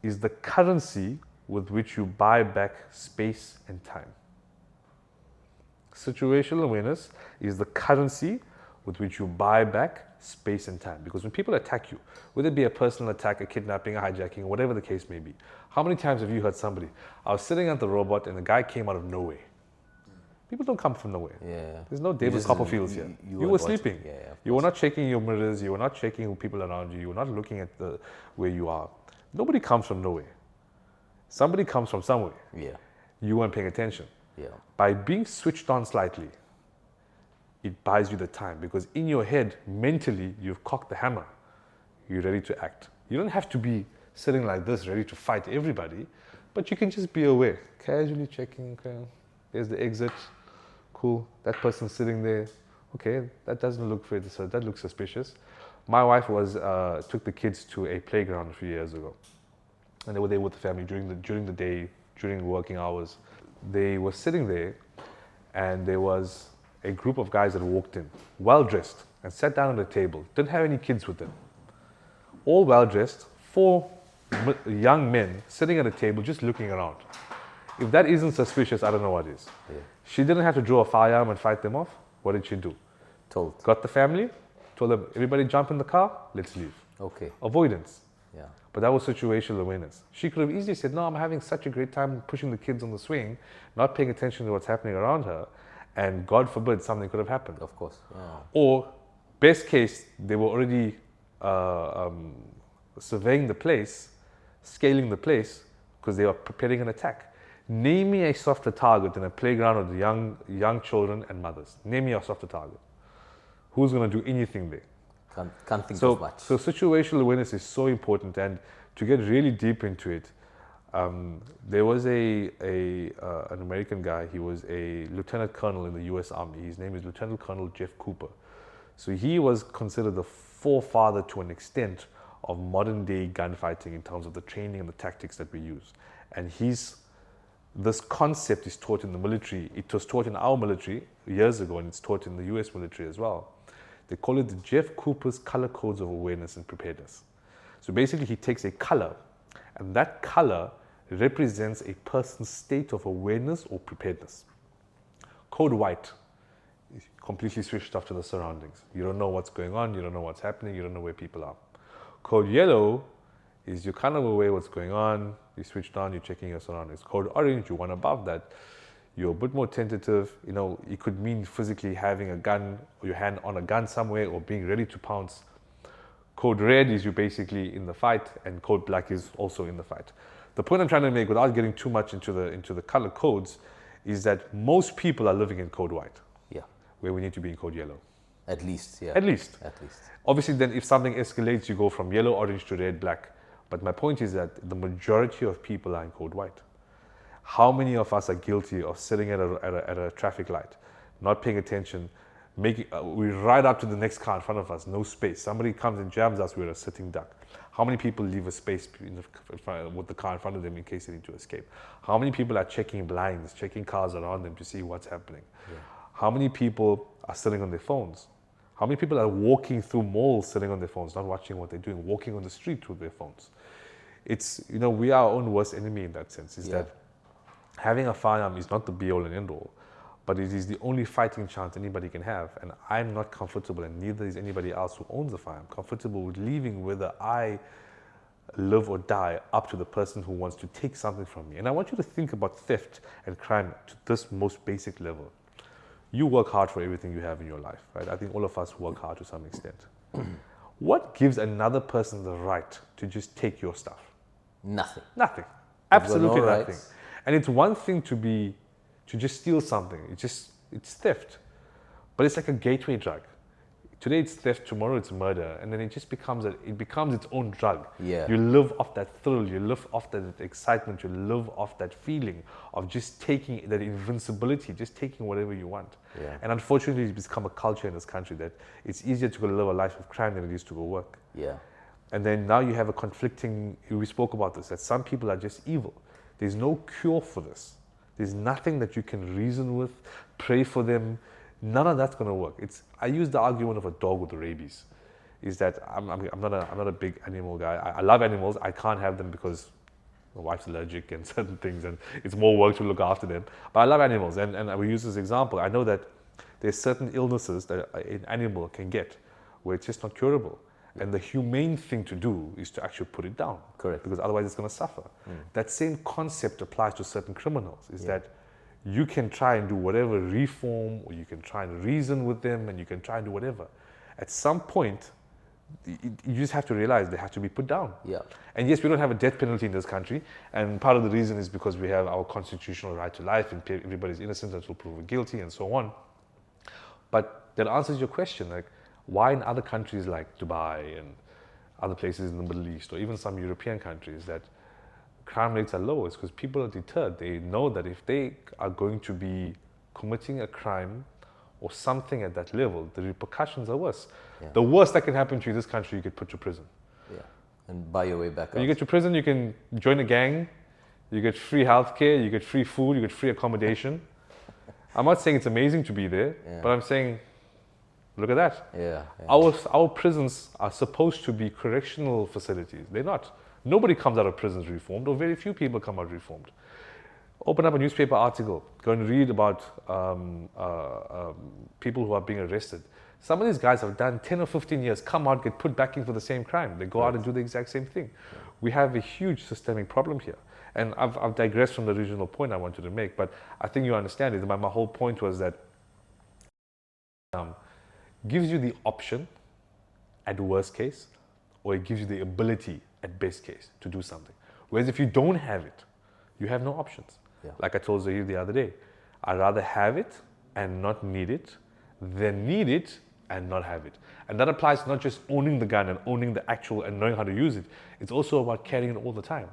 is the currency with which you buy back space and time. Situational awareness is the currency with which you buy back space and time. Because when people attack you, whether it be a personal attack, a kidnapping, a hijacking, whatever the case may be, how many times have you heard somebody, I was sitting at the robot and the guy came out of nowhere? People don't come from nowhere. Yeah. There's no David Copperfields here. You were sleeping. You were not checking your mirrors. You were not checking people around you. You were not looking at where you are. Nobody comes from nowhere. Somebody comes from somewhere. Yeah. You weren't paying attention. Yeah. By being switched on slightly, it buys you the time, because in your head, mentally, you've cocked the hammer. You're ready to act. You don't have to be sitting like this, ready to fight everybody, but you can just be aware. Casually checking, okay, there's the exit. Cool, that person's sitting there. Okay, that doesn't look very, so that looks suspicious. My wife took the kids to a playground a few years ago. And they were there with the family during the day, during working hours. They were sitting there, and there was a group of guys that walked in, well-dressed, and sat down at a table. Didn't have any kids with them. All well-dressed, 4 young men sitting at a table just looking around. If that isn't suspicious, I don't know what is. Yeah. She didn't have to draw a firearm and fight them off. What did she do? Told. Got the family, told them, everybody jump in the car, let's leave. Okay. Avoidance. Yeah. But that was situational awareness. She could have easily said, no, I'm having such a great time pushing the kids on the swing, not paying attention to what's happening around her, and God forbid something could have happened. Of course. Yeah. Or, best case, they were already surveying the place, scaling the place, because they were preparing an attack. Name me a softer target in a playground with young children and mothers. Name me a softer target. Who's going to do anything there? Can't think of much. So situational awareness is so important, and to get really deep into it, there was an American guy. He was a lieutenant colonel in the U.S. Army. His name is Lieutenant Colonel Jeff Cooper. So he was considered the forefather to an extent of modern day gunfighting in terms of the training and the tactics that we use. And this concept is taught in the military. It was taught in our military years ago, and it's taught in the US military as well. They call it the Jeff Cooper's color codes of awareness and preparedness. So basically he takes a color, and that color represents a person's state of awareness or preparedness. Code white is completely switched off to the surroundings. You don't know what's going on, you don't know what's happening, you don't know where people are. Code yellow is you're kind of aware what's going on, you switched on, you're checking your surroundings. Code orange, you're one above that. You're a bit more tentative. You know, it could mean physically having a gun or your hand on a gun somewhere or being ready to pounce. Code red is you're basically in the fight, and code black is also in the fight. The point I'm trying to make, without getting too much into the color codes, is that most people are living in code white. Yeah. Where we need to be in code yellow. At least, yeah. At least. At least. Obviously, then if something escalates, you go from yellow, orange to red, black. But my point is that the majority of people are in code white. How many of us are guilty of sitting at a traffic light, not paying attention, we ride up to the next car in front of us, no space. Somebody comes and jams us, we're a sitting duck. How many people leave a space with the car in front of them in case they need to escape? How many people are checking blinds, checking cars around them to see what's happening? Yeah. How many people are sitting on their phones? How many people are walking through malls sitting on their phones, not watching what they're doing, walking on the street with their phones? It's, we are our own worst enemy in that sense, is that having a firearm is not the be-all and end-all, but it is the only fighting chance anybody can have. And I'm not comfortable, and neither is anybody else who owns a firearm, comfortable with leaving whether I live or die up to the person who wants to take something from me. And I want you to think about theft and crime to this most basic level. You work hard for everything you have in your life, right? I think all of us work hard to some extent. What gives another person the right to just take your stuff? Nothing. Nothing. Absolutely no nothing. rights. And it's one thing to just steal something. It's theft. But it's like a gateway drug. Today it's theft, tomorrow it's murder, and then it just becomes its own drug. Yeah. You live off that thrill, you live off that excitement, you live off that feeling of just taking that invincibility, just taking whatever you want. Yeah. And unfortunately, it's become a culture in this country that it's easier to go live a life of crime than it is to go work. Yeah. And then now you have a conflicting, we spoke about this, that some people are just evil. There's no cure for this. There's nothing that you can reason with, pray for them. None of that's going to work. I use the argument of a dog with rabies. Is that I'm not a big animal guy. I love animals. I can't have them because my wife's allergic and certain things, and it's more work to look after them. But I love animals, and we use this example. I know that there's certain illnesses that an animal can get where it's just not curable. And the humane thing to do is to actually put it down. Correct. Because otherwise it's going to suffer. That same concept applies to certain criminals, is that you can try and do whatever reform, or you can try and reason with them, and you can try and do whatever. At some point, you just have to realize they have to be put down. Yeah. And yes, we don't have a death penalty in this country, and part of the reason is because we have our constitutional right to life, and everybody's innocent until proven guilty, and so on. But that answers your question, like, why in other countries like Dubai and other places in the Middle East, or even some European countries, that crime rates are low? It's because people are deterred. They know that if they are going to be committing a crime or something at that level, the repercussions are worse. Yeah. The worst that can happen to you in this country, you get put to prison. Yeah, and buy your way back When out. you get to prison, you can join a gang, you get free healthcare, you get free food, you get free accommodation. I'm not saying it's amazing to be there, but I'm saying, look at that. Yeah. Our prisons are supposed to be correctional facilities. They're not. Nobody comes out of prisons reformed, or very few people come out reformed. Open up a newspaper article, go and read about people who are being arrested. Some of these guys have done 10 or 15 years, come out, get put back in for the same crime. They go out and do the exact same thing. We have a huge systemic problem here. And I've digressed from the original point I wanted to make, but I think you understand it. My whole point was that gives you the option at worst case, or it gives you the ability at best case to do something. Whereas if you don't have it, you have no options. Yeah. Like I told Zahir the other day, I'd rather have it and not need it than need it and not have it. And that applies not just owning the gun and owning the actual and knowing how to use it. It's also about carrying it all the time.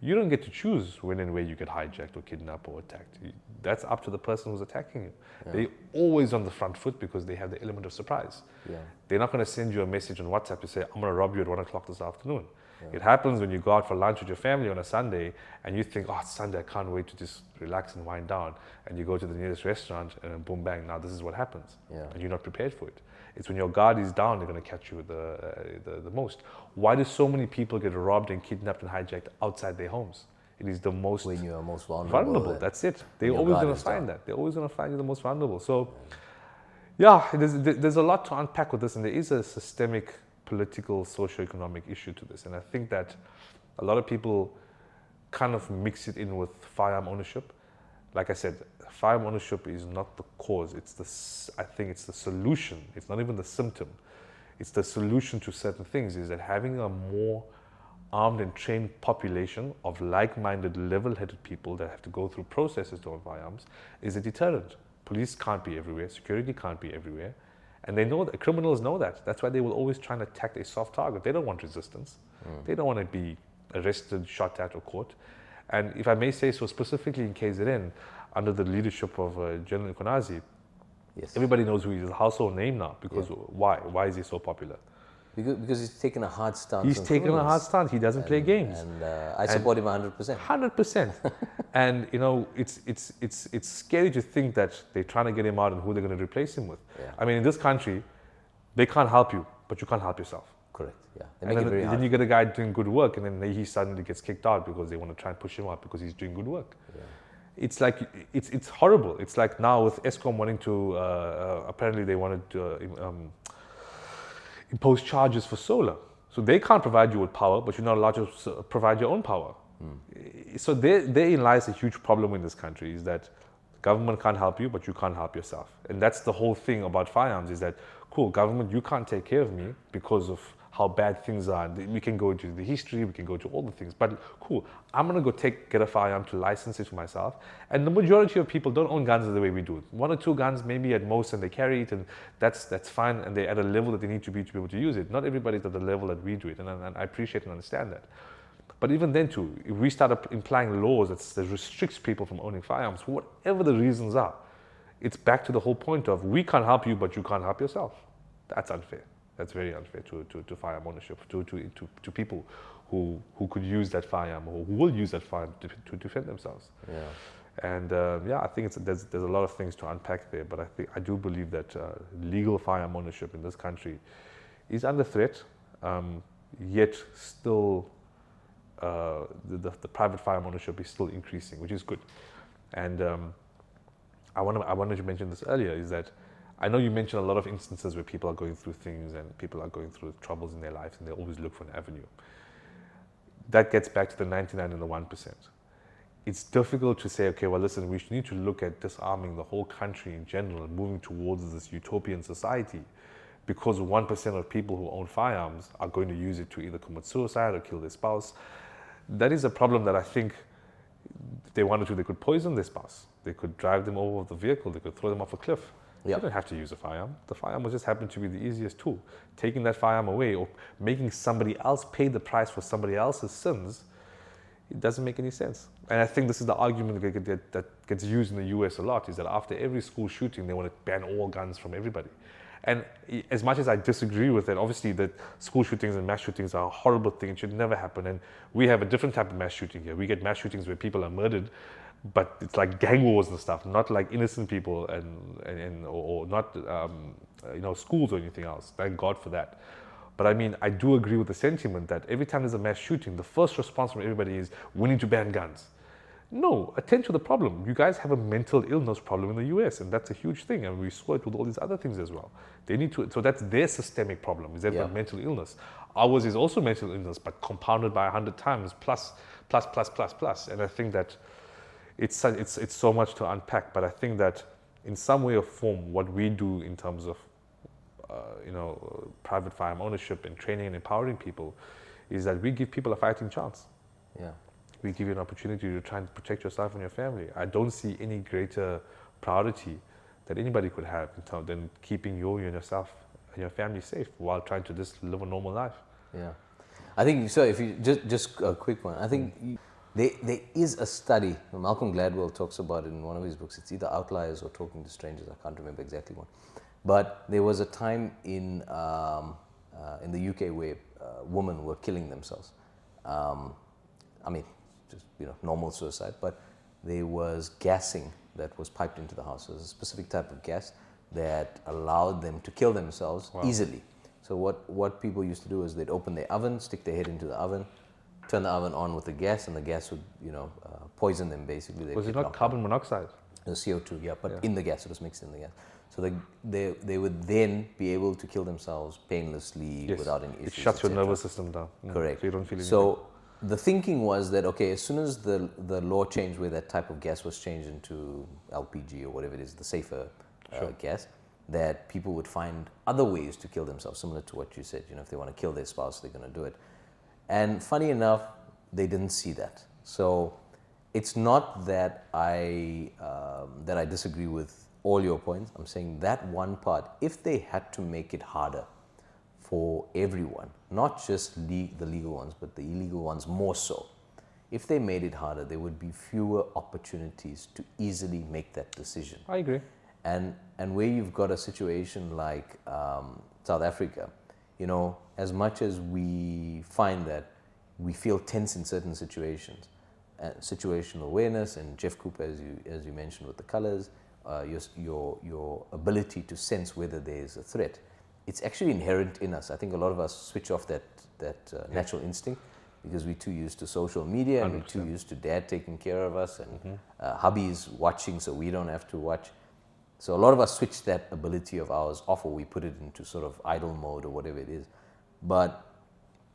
You don't get to choose when and where you get hijacked or kidnapped or attacked. That's up to the person who's attacking you. Yeah. They're always on the front foot because they have the element of surprise. Yeah. They're not going to send you a message on WhatsApp to say, I'm going to rob you at 1 o'clock this afternoon. Yeah. It happens when you go out for lunch with your family on a Sunday and you think, oh, it's Sunday, I can't wait to just relax and wind down. And you go to the nearest restaurant and then boom, bang, now this is what happens. Yeah. And you're not prepared for it. It's when your guard is down, they're going to catch you with the most. Why do so many people get robbed and kidnapped and hijacked outside their homes? It is the most when you are most vulnerable. That's it. They're always going to find that. They're always going to find you the most vulnerable. So, yeah, there's a lot to unpack with this, and there is a systemic political, socio-economic issue to this. And I think that a lot of people kind of mix it in with firearm ownership. Like I said, firearm ownership is not the cause. I think it's the solution. It's not even the symptom. It's the solution to certain things, is that having a more armed and trained population of like-minded, level-headed people that have to go through processes to own firearms is a deterrent. Police can't be everywhere. Security can't be everywhere. And they know that, criminals know that. That's why they will always try and attack a soft target. They don't want resistance. They don't want to be arrested, shot at, or caught. And if I may say so, specifically in KZN, under the leadership of General Nkonazi, yes, everybody knows who he is, a household name now. Because why? Why is he so popular? Because he's taken a hard stance. He's taken a hard stance. He doesn't play games. And I support him 100%. 100%. And you know, it's scary to think that they're trying to get him out and who they're going to replace him with. Yeah. I mean, in this country, they can't help you, but you can't help yourself. Correct. Yeah. They And make it very hard. then you get a guy doing good work, and then he suddenly gets kicked out because they want to try and push him out because he's doing good work. Yeah. It's like it's horrible. It's like now with Eskom wanting to apparently they wanted to impose charges for solar. So they can't provide you with power, but you're not allowed to provide your own power. So therein lies a huge problem in this country, is that the government can't help you, but you can't help yourself. And that's the whole thing about firearms, is that, cool, government, you can't take care of me because of how bad things are. We can go into the history, we can go to all the things, but cool, I'm gonna go get a firearm to license it for myself. And the majority of people don't own guns the way we do it. 1 or 2 guns maybe at most, and they carry it, and that's fine, and they're at a level that they need to be able to use it. Not everybody's at the level that we do it, and I appreciate and understand that. But even then too, if we start implying laws that restricts people from owning firearms, for whatever the reasons are, it's back to the whole point of, we can't help you, but you can't help yourself. That's unfair. That's very unfair to firearm ownership, to people who could use that firearm, or who will use that firearm to defend themselves. Yeah. And I think there's a lot of things to unpack there, but I do believe that legal firearm ownership in this country is under threat, yet still the private firearm ownership is still increasing, which is good. And I wanted to mention this earlier, is that I know you mentioned a lot of instances where people are going through things and people are going through troubles in their lives, and they always look for an avenue. That gets back to the 99 and the 1%. It's difficult to say, okay, well, listen, we need to look at disarming the whole country in general and moving towards this utopian society, because 1% of people who own firearms are going to use it to either commit suicide or kill their spouse. That is a problem that I think if they wanted to, they could poison their spouse. They could drive them over the vehicle. They could throw them off a cliff. Yep. You don't have to use a firearm. The firearm will just happen to be the easiest tool. Taking that firearm away or making somebody else pay the price for somebody else's sins, it doesn't make any sense. And I think this is the argument that gets used in the US a lot, is that after every school shooting, they want to ban all guns from everybody. And as much as I disagree with it, obviously that school shootings and mass shootings are a horrible thing. It should never happen. And we have a different type of mass shooting here. We get mass shootings where people are murdered, but it's like gang wars and stuff, not like innocent people or not schools or anything else. Thank God for that. But I mean, I do agree with the sentiment that every time there's a mass shooting, the first response from everybody is, we need to ban guns. No, attend to the problem. You guys have a mental illness problem in the US, and that's a huge thing, and we saw it with all these other things as well. They need to, so that's their systemic problem, is that mental illness. Ours is also mental illness, but compounded by 100 times, plus. And I think that it's so much to unpack, but I think that in some way or form, what we do in terms of private firearm ownership and training and empowering people is that we give people a fighting chance. Yeah. We give you an opportunity to try and protect yourself and your family. I don't see any greater priority that anybody could have in terms than keeping you and yourself and your family safe while trying to just live a normal life. Yeah. I think, so if you, just a quick one, I think There is a study, Malcolm Gladwell talks about it in one of his books. It's either Outliers or Talking to Strangers. I can't remember exactly one. But there was a time in the UK where women were killing themselves. I mean, just normal suicide, but there was gassing that was piped into the house. There was a specific type of gas that allowed them to kill themselves easily. So what people used to do is they'd open their oven, stick their head into the oven, turn the oven on with the gas, and the gas would poison them basically. Was it not carbon monoxide? It was CO2, yeah, but in the gas, it was mixed in the gas. So they would then be able to kill themselves painlessly without any issues. It shuts your nervous system down. Correct. So you don't feel anything. So the thinking was that, okay, as soon as the law changed where that type of gas was changed into LPG or whatever it is, the safer gas, that people would find other ways to kill themselves, similar to what you said. If they want to kill their spouse, they're going to do it. And funny enough, they didn't see that. So it's not that I disagree with all your points. I'm saying that one part, if they had to make it harder for everyone, not just the legal ones, but the illegal ones more so, if they made it harder, there would be fewer opportunities to easily make that decision. I agree. And where you've got a situation like South Africa, as much as we find that we feel tense in certain situations, situational awareness, and Jeff Cooper, as you mentioned, with the colors, your ability to sense whether there is a threat, it's actually inherent in us. I think a lot of us switch off that natural instinct because we're too used to social media and 100%. We're too used to dad taking care of us and hubby's watching so we don't have to watch. So a lot of us switch that ability of ours off, or we put it into sort of idle mode or whatever it is. But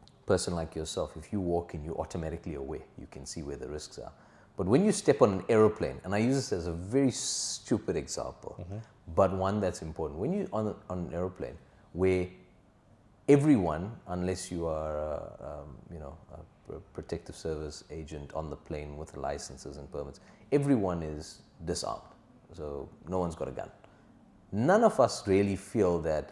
a person like yourself, if you walk in, you're automatically aware. You can see where the risks are. But when you step on an aeroplane, and I use this as a very stupid example, but one that's important. When you're on an aeroplane where everyone, unless you are a protective service agent on the plane with licenses and permits, everyone is disarmed. So no one's got a gun. None of us really feel that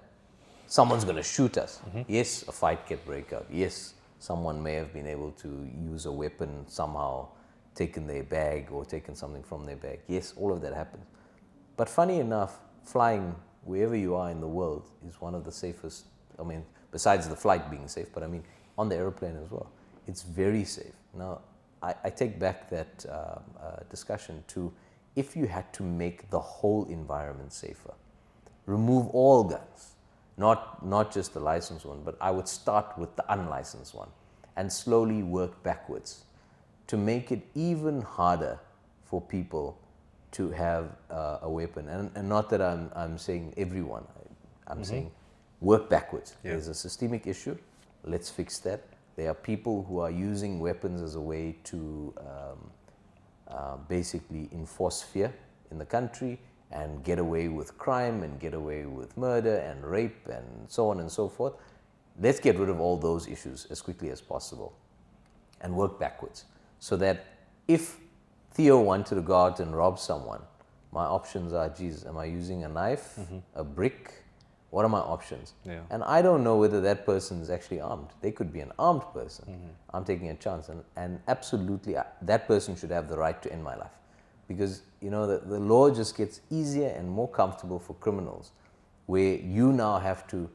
someone's going to shoot us. Yes, a fight can break out. Yes, someone may have been able to use a weapon somehow, taken their bag or taken something from their bag. Yes, all of that happens. But funny enough, flying wherever you are in the world is one of the safest. I mean, besides the flight being safe, but I mean, on the airplane as well. It's very safe. Now, I take back that discussion to, if you had to make the whole environment safer, remove all guns, not just the licensed one, but I would start with the unlicensed one and slowly work backwards to make it even harder for people to have a weapon. And not that I'm saying everyone, I'm saying work backwards. Yeah. There's a systemic issue, let's fix that. There are people who are using weapons as a way to basically enforce fear in the country and get away with crime and get away with murder and rape and so on and so forth. Let's get rid of all those issues as quickly as possible and work backwards, so that if Theo wanted to go out and rob someone, my options are, geez, am I using a knife, a brick? What are my options? Yeah. And I don't know whether that person is actually armed. They could be an armed person. I'm taking a chance. And absolutely, that person should have the right to end my life. Because, the law just gets easier and more comfortable for criminals, where you now have to,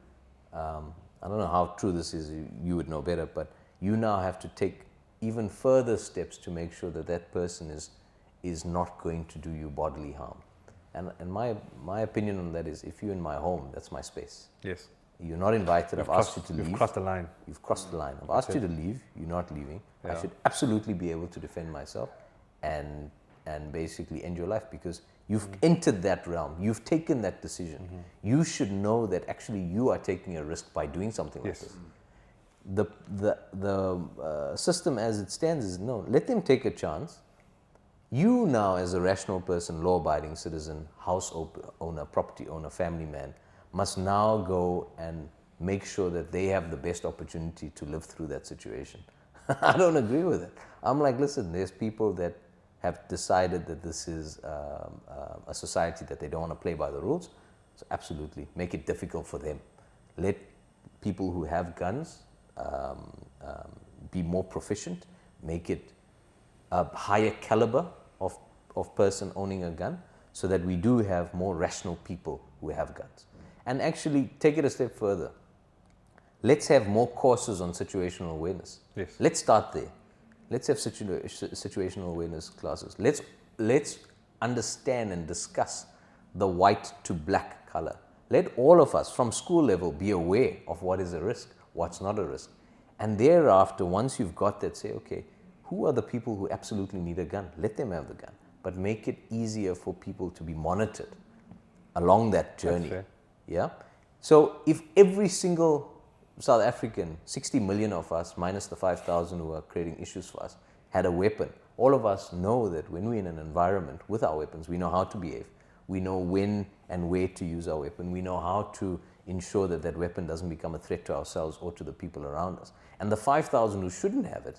I don't know how true this is, you would know better, but you now have to take even further steps to make sure that that person is not going to do you bodily harm. And my opinion on that is, if you're in my home, that's my space. Yes. You're not invited. I've asked you to leave. You've crossed the line. You've crossed the line. I've asked you to leave. You're not leaving. Yeah. I should absolutely be able to defend myself and basically end your life, because you've entered that realm. You've taken that decision. You should know that actually you are taking a risk by doing something like this. The system as it stands is, no, let them take a chance. You now, as a rational person, law-abiding citizen, house owner, property owner, family man, must now go and make sure that they have the best opportunity to live through that situation. I don't agree with it. I'm like, listen, there's people that have decided that this is a society that they don't want to play by the rules. So absolutely, make it difficult for them. Let people who have guns be more proficient. Make it a higher caliber of person owning a gun, so that we do have more rational people who have guns. And actually, take it a step further. Let's have more courses on situational awareness. Yes. Let's start there. Let's have situational awareness classes. Let's understand and discuss the white to black color. Let all of us from school level be aware of what is a risk, what's not a risk. And thereafter, once you've got that, say, okay, who are the people who absolutely need a gun? Let them have the gun, but make it easier for people to be monitored along that journey. That's fair. Yeah. So if every single South African, 60 million of us, minus the 5,000 who are creating issues for us, had a weapon, all of us know that when we're in an environment with our weapons, we know how to behave. We know when and where to use our weapon. We know how to ensure that that weapon doesn't become a threat to ourselves or to the people around us. And the 5,000 who shouldn't have it,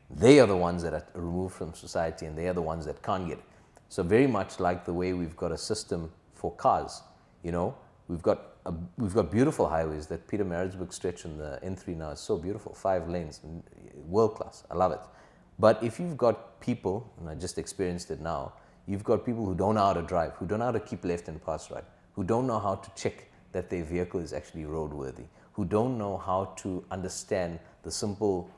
they are the ones that are removed from society, and they are the ones that can't get it. So very much like the way we've got a system for cars, we've got beautiful highways. That Pietermaritzburg stretch in the N3 now is so beautiful, 5 lanes, world class. I love it. But if you've got people, and I just experienced it now, you've got people who don't know how to drive, who don't know how to keep left and pass right, who don't know how to check that their vehicle is actually roadworthy, who don't know how to understand the simple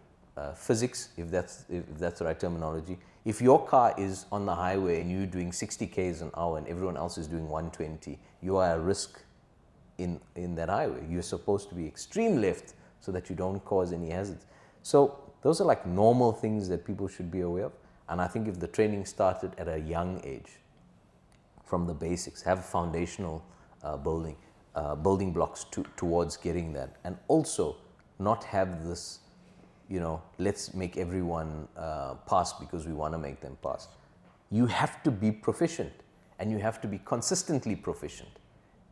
physics, if that's the right terminology. If your car is on the highway and you're doing 60 k's an hour and everyone else is doing 120, you are a risk in that highway. You're supposed to be extreme left so that you don't cause any hazards. So those are like normal things that people should be aware of. And I think if the training started at a young age, from the basics, have foundational building blocks towards getting that, and also not have this, let's make everyone pass because we want to make them pass. You have to be proficient, and you have to be consistently proficient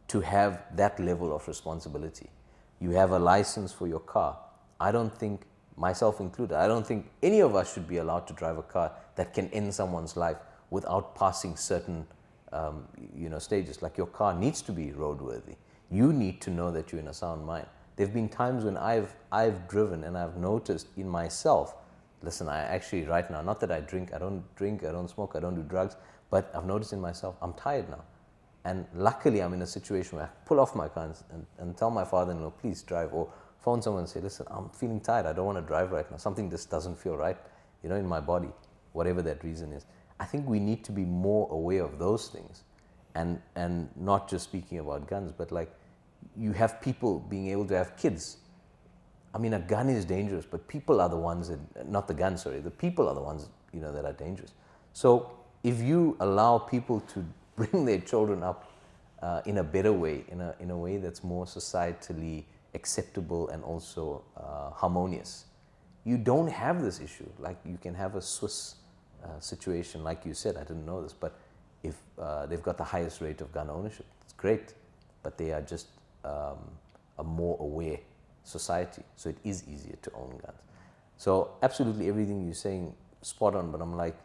to have that level of responsibility. You have a license for your car. I don't think, myself included, I don't think any of us should be allowed to drive a car that can end someone's life without passing certain stages. Like, your car needs to be roadworthy. You need to know that you're in a sound mind. There have been times when I've driven and I've noticed in myself, listen, I actually right now, not that I don't smoke, I don't do drugs, but I've noticed in myself, I'm tired now. And luckily I'm in a situation where I pull off my car and tell my father-in-law, please drive, or phone someone and say, listen, I'm feeling tired, I don't want to drive right now. Something just doesn't feel right, in my body, whatever that reason is. I think we need to be more aware of those things, and not just speaking about guns, but like, you have people being able to have kids. I mean, a gun is dangerous, but people are the ones that, not the gun, sorry, the people are the ones, that are dangerous. So if you allow people to bring their children up in a better way, in a way that's more societally acceptable and also harmonious, you don't have this issue. Like, you can have a Swiss situation, like you said, I didn't know this, but if they've got the highest rate of gun ownership, it's great, but they are just a more aware society, so it is easier to own guns. So absolutely everything you're saying, spot on, but I'm like,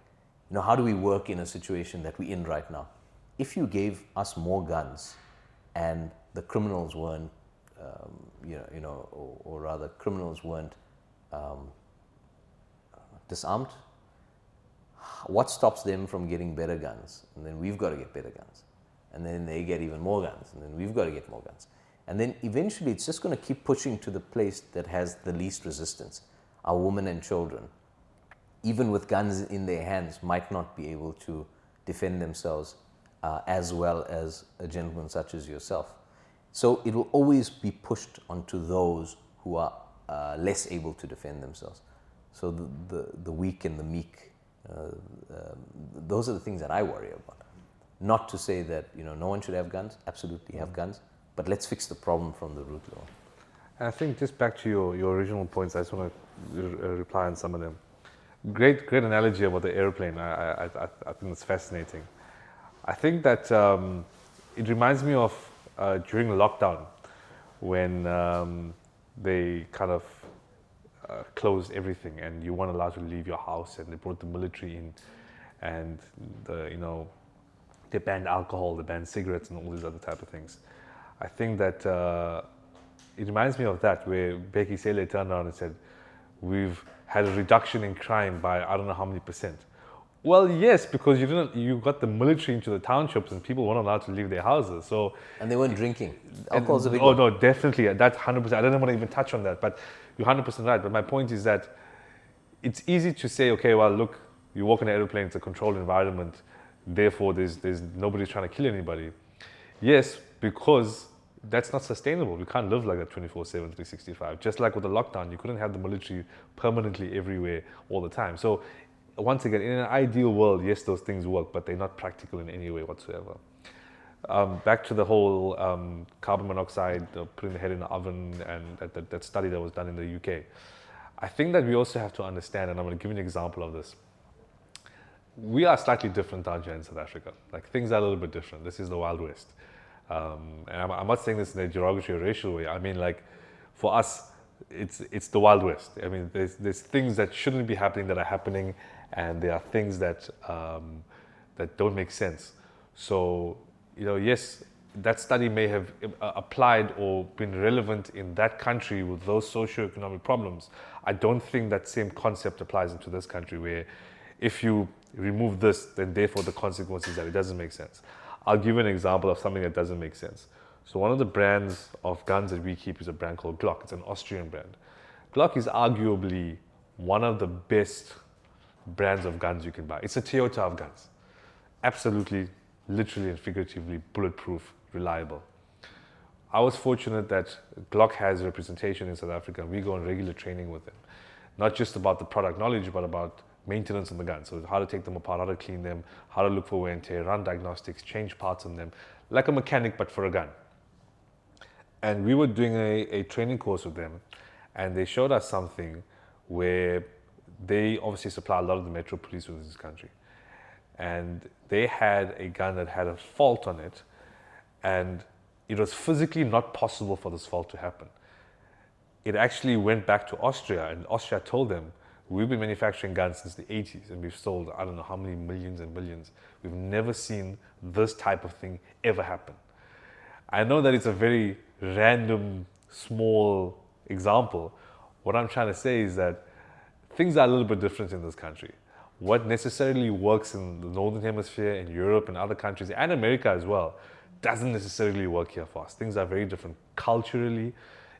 how do we work in a situation that we're in right now? If you gave us more guns and the criminals weren't, or rather criminals weren't disarmed, what stops them from getting better guns? And then we've got to get better guns. And then they get even more guns, and then we've got to get more guns. And then eventually it's just going to keep pushing to the place that has the least resistance. Our women and children, even with guns in their hands, might not be able to defend themselves as well as a gentleman such as yourself. So it will always be pushed onto those who are less able to defend themselves. So the weak and the meek, those are the things that I worry about. Not to say that no one should have guns, absolutely have guns, but let's fix the problem from the root level. And I think just back to your original points, I just want to reply on some of them. Great analogy about the airplane. I think it's fascinating. I think that it reminds me of during lockdown when they kind of closed everything and you weren't allowed to leave your house, and they brought the military in, and they banned alcohol, they banned cigarettes, and all these other type of things. I think that it reminds me of that, where Becky Sele turned around and said, we've had a reduction in crime by I don't know how many %. Well, yes, because you got the military into the townships and people weren't allowed to leave their houses. So, And they weren't drinking. Alcohol's a big oh one. no, definitely, that's 100%. I didn't want to even touch on that, but you're 100% right. But my point is that it's easy to say, okay, well, look, you walk in an airplane, it's a controlled environment, therefore there's nobody's trying to kill anybody. Yes, because that's not sustainable. We can't live like that 24/7, 365. Just like with the lockdown, you couldn't have the military permanently everywhere all the time. So once again, in an ideal world, yes, those things work, but they're not practical in any way whatsoever. Back to the whole carbon monoxide, putting the head in the oven, and that study that was done in the UK. I think that we also have to understand, and I'm going to give you an example of this. We are slightly different down here in South Africa. Like, things are a little bit different. This is the Wild West. And I'm not saying this in a derogatory or racial way. I mean, like, for us, it's the Wild West. I mean, there's things that shouldn't be happening that are happening, and there are things that that don't make sense. So, yes, that study may have applied or been relevant in that country with those socioeconomic problems. I don't think that same concept applies into this country, where if you remove this, then therefore the consequence is that it doesn't make sense. I'll give you an example of something that doesn't make sense. So one of the brands of guns that we keep is a brand called Glock. It's an Austrian brand. Glock is arguably one of the best brands of guns you can buy. It's a Toyota of guns. Absolutely, literally and figuratively bulletproof, reliable. I was fortunate that Glock has representation in South Africa, and we go on regular training with them. Not just about the product knowledge, but about maintenance on the gun. So how to take them apart, how to clean them, how to look for wear and tear, run diagnostics, change parts on them, like a mechanic, but for a gun. And we were doing a training course with them, and they showed us something where they obviously supply a lot of the metro police within this country. And they had a gun that had a fault on it, and it was physically not possible for this fault to happen. It actually went back to Austria, and Austria told them, we've been manufacturing guns since the 80s, and we've sold I don't know how many millions and millions. We've never seen this type of thing ever happen. I know that it's a very random, small example. What I'm trying to say is that things are a little bit different in this country. What necessarily works in the Northern Hemisphere, in Europe and other countries, and America as well, doesn't necessarily work here for us. Things are very different culturally,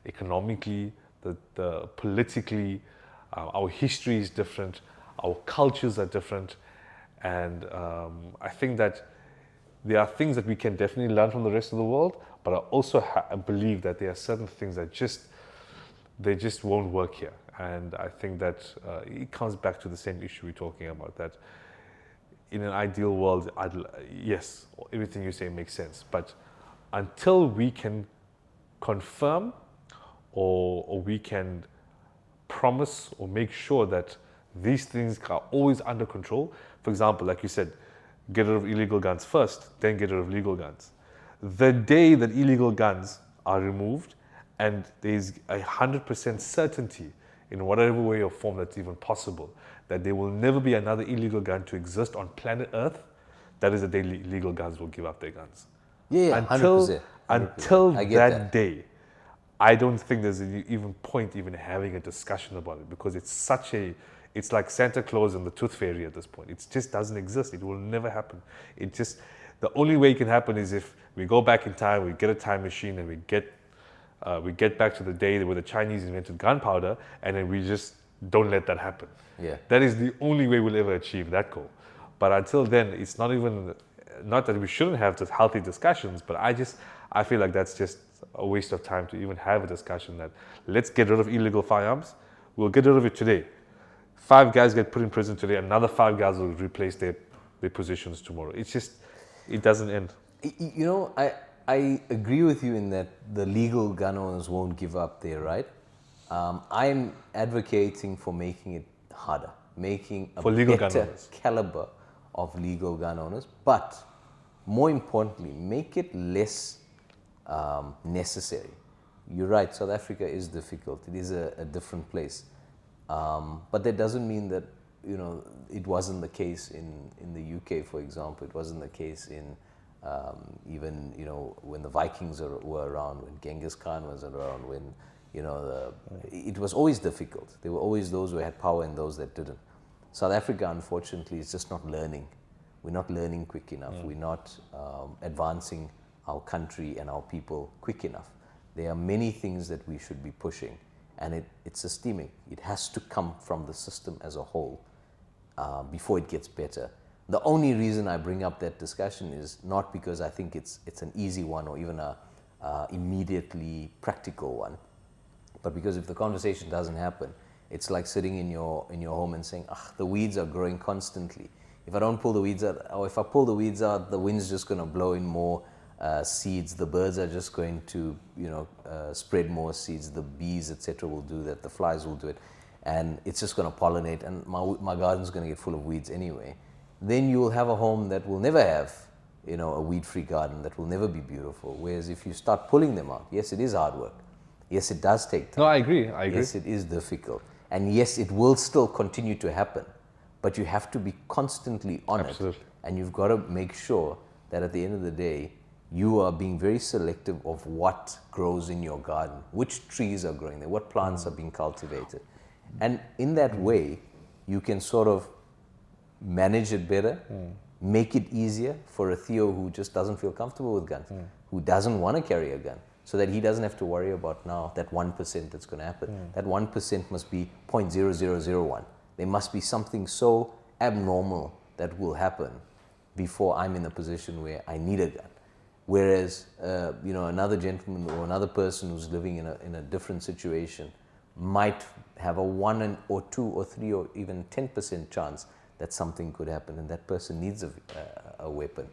economically, the politically. Our history is different, our cultures are different, and I think that there are things that we can definitely learn from the rest of the world, but I also believe that there are certain things that they just won't work here. And I think that it comes back to the same issue we're talking about, that in an ideal world, yes, everything you say makes sense, but until we can confirm or we can promise or make sure that these things are always under control. For example, like you said, get rid of illegal guns first, then get rid of legal guns. The day that illegal guns are removed and there's 100% certainty in whatever way or form that's even possible, that there will never be another illegal gun to exist on planet Earth, that is the day legal guns will give up their guns. Yeah, 100%. Until I get that day, I don't think there's even point even having a discussion about it, because it's like Santa Claus and the Tooth Fairy at this point. It just doesn't exist. It will never happen. The only way it can happen is if we go back in time, we get a time machine, and we get back to the day where the Chinese invented gunpowder, and then we just don't let that happen. Yeah. That is the only way we'll ever achieve that goal. But until then, it's not that we shouldn't have just healthy discussions, but I feel like that's just a waste of time to even have a discussion that let's get rid of illegal firearms. We'll get rid of it today. 5 guys get put in prison today, another 5 guys will replace their positions tomorrow. It doesn't end. I agree with you in that the legal gun owners won't give up their right. I'm advocating for making it harder, making a better caliber of legal gun owners, but more importantly, make it less necessary. You're right, South Africa is difficult. It is a different place. But that doesn't mean that, it wasn't the case in the UK, for example. It wasn't the case in even, when the Vikings were around, when Genghis Khan was around, when, it was always difficult. There were always those who had power and those that didn't. South Africa, unfortunately, is just not learning. We're not learning quick enough. We're not advancing our country and our people quick enough. There are many things that we should be pushing, and it's systemic. It has to come from the system as a whole before it gets better. The only reason I bring up that discussion is not because I think it's an easy one or even a immediately practical one, but because if the conversation doesn't happen, it's like sitting in your home and saying, the weeds are growing constantly. If I don't pull the weeds out, or if I pull the weeds out, the wind's just going to blow in more seeds. The birds are just going to, spread more seeds. The bees, etc., will do that. The flies will do it, and it's just going to pollinate. And my garden's going to get full of weeds anyway. Then you will have a home that will never have, a weed-free garden that will never be beautiful. Whereas if you start pulling them out, yes, it is hard work. Yes, it does take time. No, I agree. Yes, it is difficult. And yes, it will still continue to happen. But you have to be constantly on Absolutely. it. And you've got to make sure that at the end of the day, you are being very selective of what grows in your garden, which trees are growing there, what plants are being cultivated. And in that way, you can sort of manage it better, make it easier for a Theo who just doesn't feel comfortable with guns, who doesn't want to carry a gun, so that he doesn't have to worry about now that 1% that's going to happen. That 1% must be 0.0001. There must be something so abnormal that will happen before I'm in a position where I need a gun. Whereas, another gentleman or another person who's living in a different situation might have a 1 or 2 or 3 or even 10% chance that something could happen, and that person needs a weapon.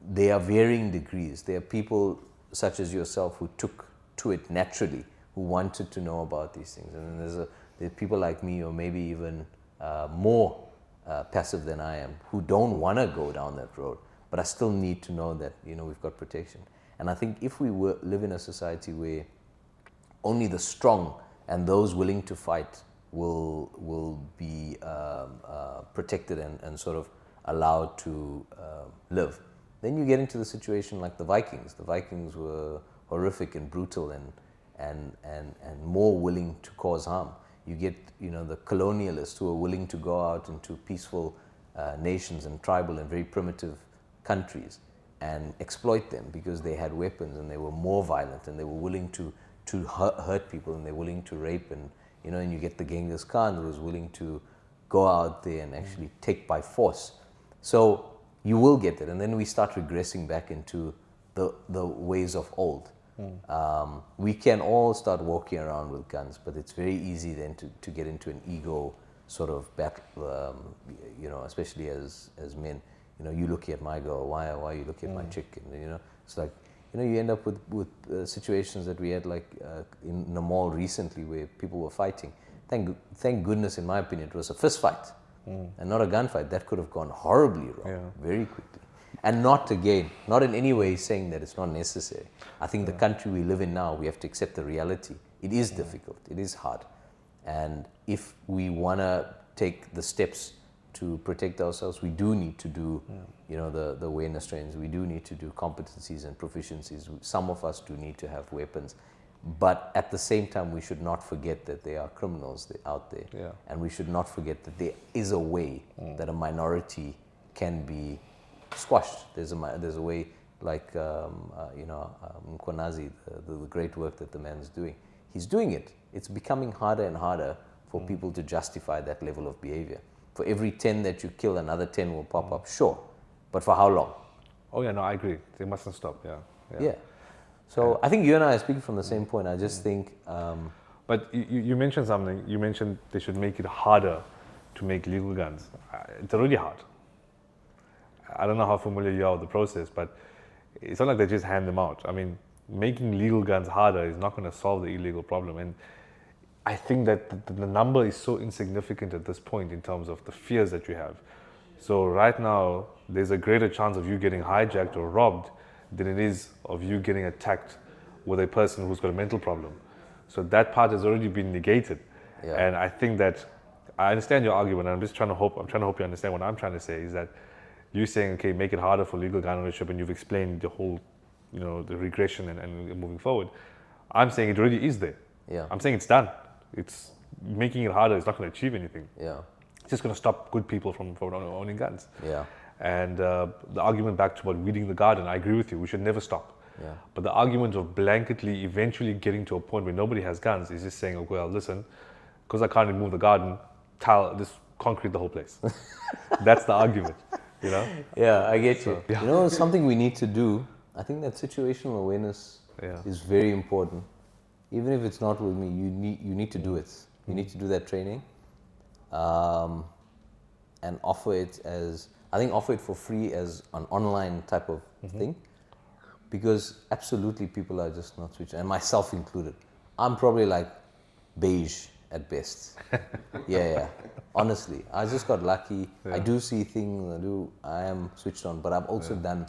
There are varying degrees. There are people such as yourself who took to it naturally, who wanted to know about these things. And then there's people like me, or maybe even more passive than I am, who don't want to go down that road, but I still need to know that we've got protection. And I think if we live in a society where only the strong and those willing to fight will be protected and sort of allowed to live, then you get into the situation like the Vikings. The Vikings were horrific and brutal and more willing to cause harm. You get the colonialists who are willing to go out into peaceful nations and tribal and very primitive countries and exploit them because they had weapons and they were more violent and they were willing to hurt people and they're willing to rape and you get the Genghis Khan who was willing to go out there and actually take by force. So you will get it, and then we start regressing back into the ways of old. We can all start walking around with guns, but it's very easy then to get into an ego sort of battle, especially as men. You looking at my girl, why are you looking at my chick? And, it's like, you end up with situations that we had like in the mall recently where people were fighting. Thank goodness, in my opinion, it was a fist fight and not a gunfight. That could have gone horribly wrong very quickly. And not in any way saying that it's not necessary. I think the country we live in now, we have to accept the reality. It is difficult. It is hard. And if we want to take the steps to protect ourselves, we do need to do, the awareness trainings. We do need to do competencies and proficiencies. Some of us do need to have weapons. But at the same time, we should not forget that there are criminals out there. Yeah. And we should not forget that there is a way that a minority can be squashed. There's a way, like Mkonazi, the great work that the man's doing. He's doing it. It's becoming harder and harder for people to justify that level of behavior. For every 10 that you kill, another 10 will pop up. Sure, but for how long? Oh yeah, no, I agree. They mustn't stop. Yeah. So I think you and I are speaking from the same point. I just think. But you mentioned something. You mentioned they should make it harder to make legal guns. It's already hard. I don't know how familiar you are with the process, but it's not like they just hand them out. I mean, making legal guns harder is not going to solve the illegal problem. And I think that the number is so insignificant at this point in terms of the fears that you have. So right now, there's a greater chance of you getting hijacked or robbed than it is of you getting attacked with a person who's got a mental problem. So that part has already been negated. Yeah. And I think that I understand your argument. I'm trying to hope you understand what I'm trying to say is that you're saying, okay, make it harder for legal gun ownership, and you've explained the whole, the regression and moving forward. I'm saying it already is there. Yeah. I'm saying it's done. It's making it harder. It's not going to achieve anything. Yeah. It's just going to stop good people from owning guns. Yeah. And the argument back to about weeding the garden, I agree with you. We should never stop. Yeah. But the argument of blanketly eventually getting to a point where nobody has guns is just saying, oh, well, listen, because I can't remove the garden, just concrete the whole place. That's the argument, you know? Yeah, I get you. yeah. You know, something we need to do, I think that situational awareness is very important. Even if it's not with me, you need to do it. You need to do that training and offer it for free as an online type of thing. Because absolutely people are just not switching, and myself included. I'm probably like beige at best. yeah. Honestly, I just got lucky. I do see things, I am switched on, but I've also done,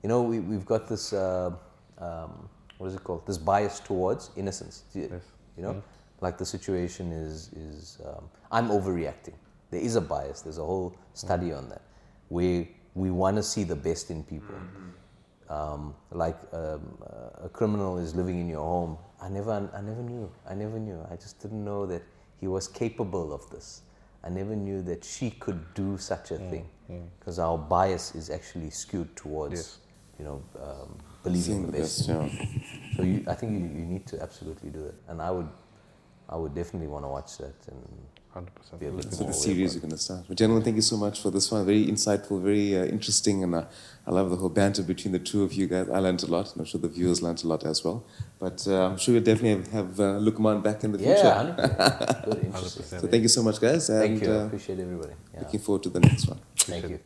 you know, we've got this, what is it called? This bias towards innocence. You know, like the situation is I'm overreacting. There is a bias. There's a whole study on that, where we want to see the best in people. Like a criminal is living in your home. I never knew. I just didn't know that he was capable of this. I never knew that she could do such a thing, because our bias is actually skewed towards, you know, believing the best. Yeah. So I think you need to absolutely do it, and I would definitely want to watch that and 100%. be a bit So more the series aware are going to start. But gentlemen, thank you so much for this one. Very insightful, very interesting, and I love the whole banter between the two of you guys. I learned a lot, and I'm sure the viewers learned a lot as well. But I'm sure we'll definitely have Luqman back in the future. Yeah, 100%. Good, interesting. 100%. So thank you so much, guys. Thank And you. I appreciate everybody. Yeah. looking forward to the next one. Thank you.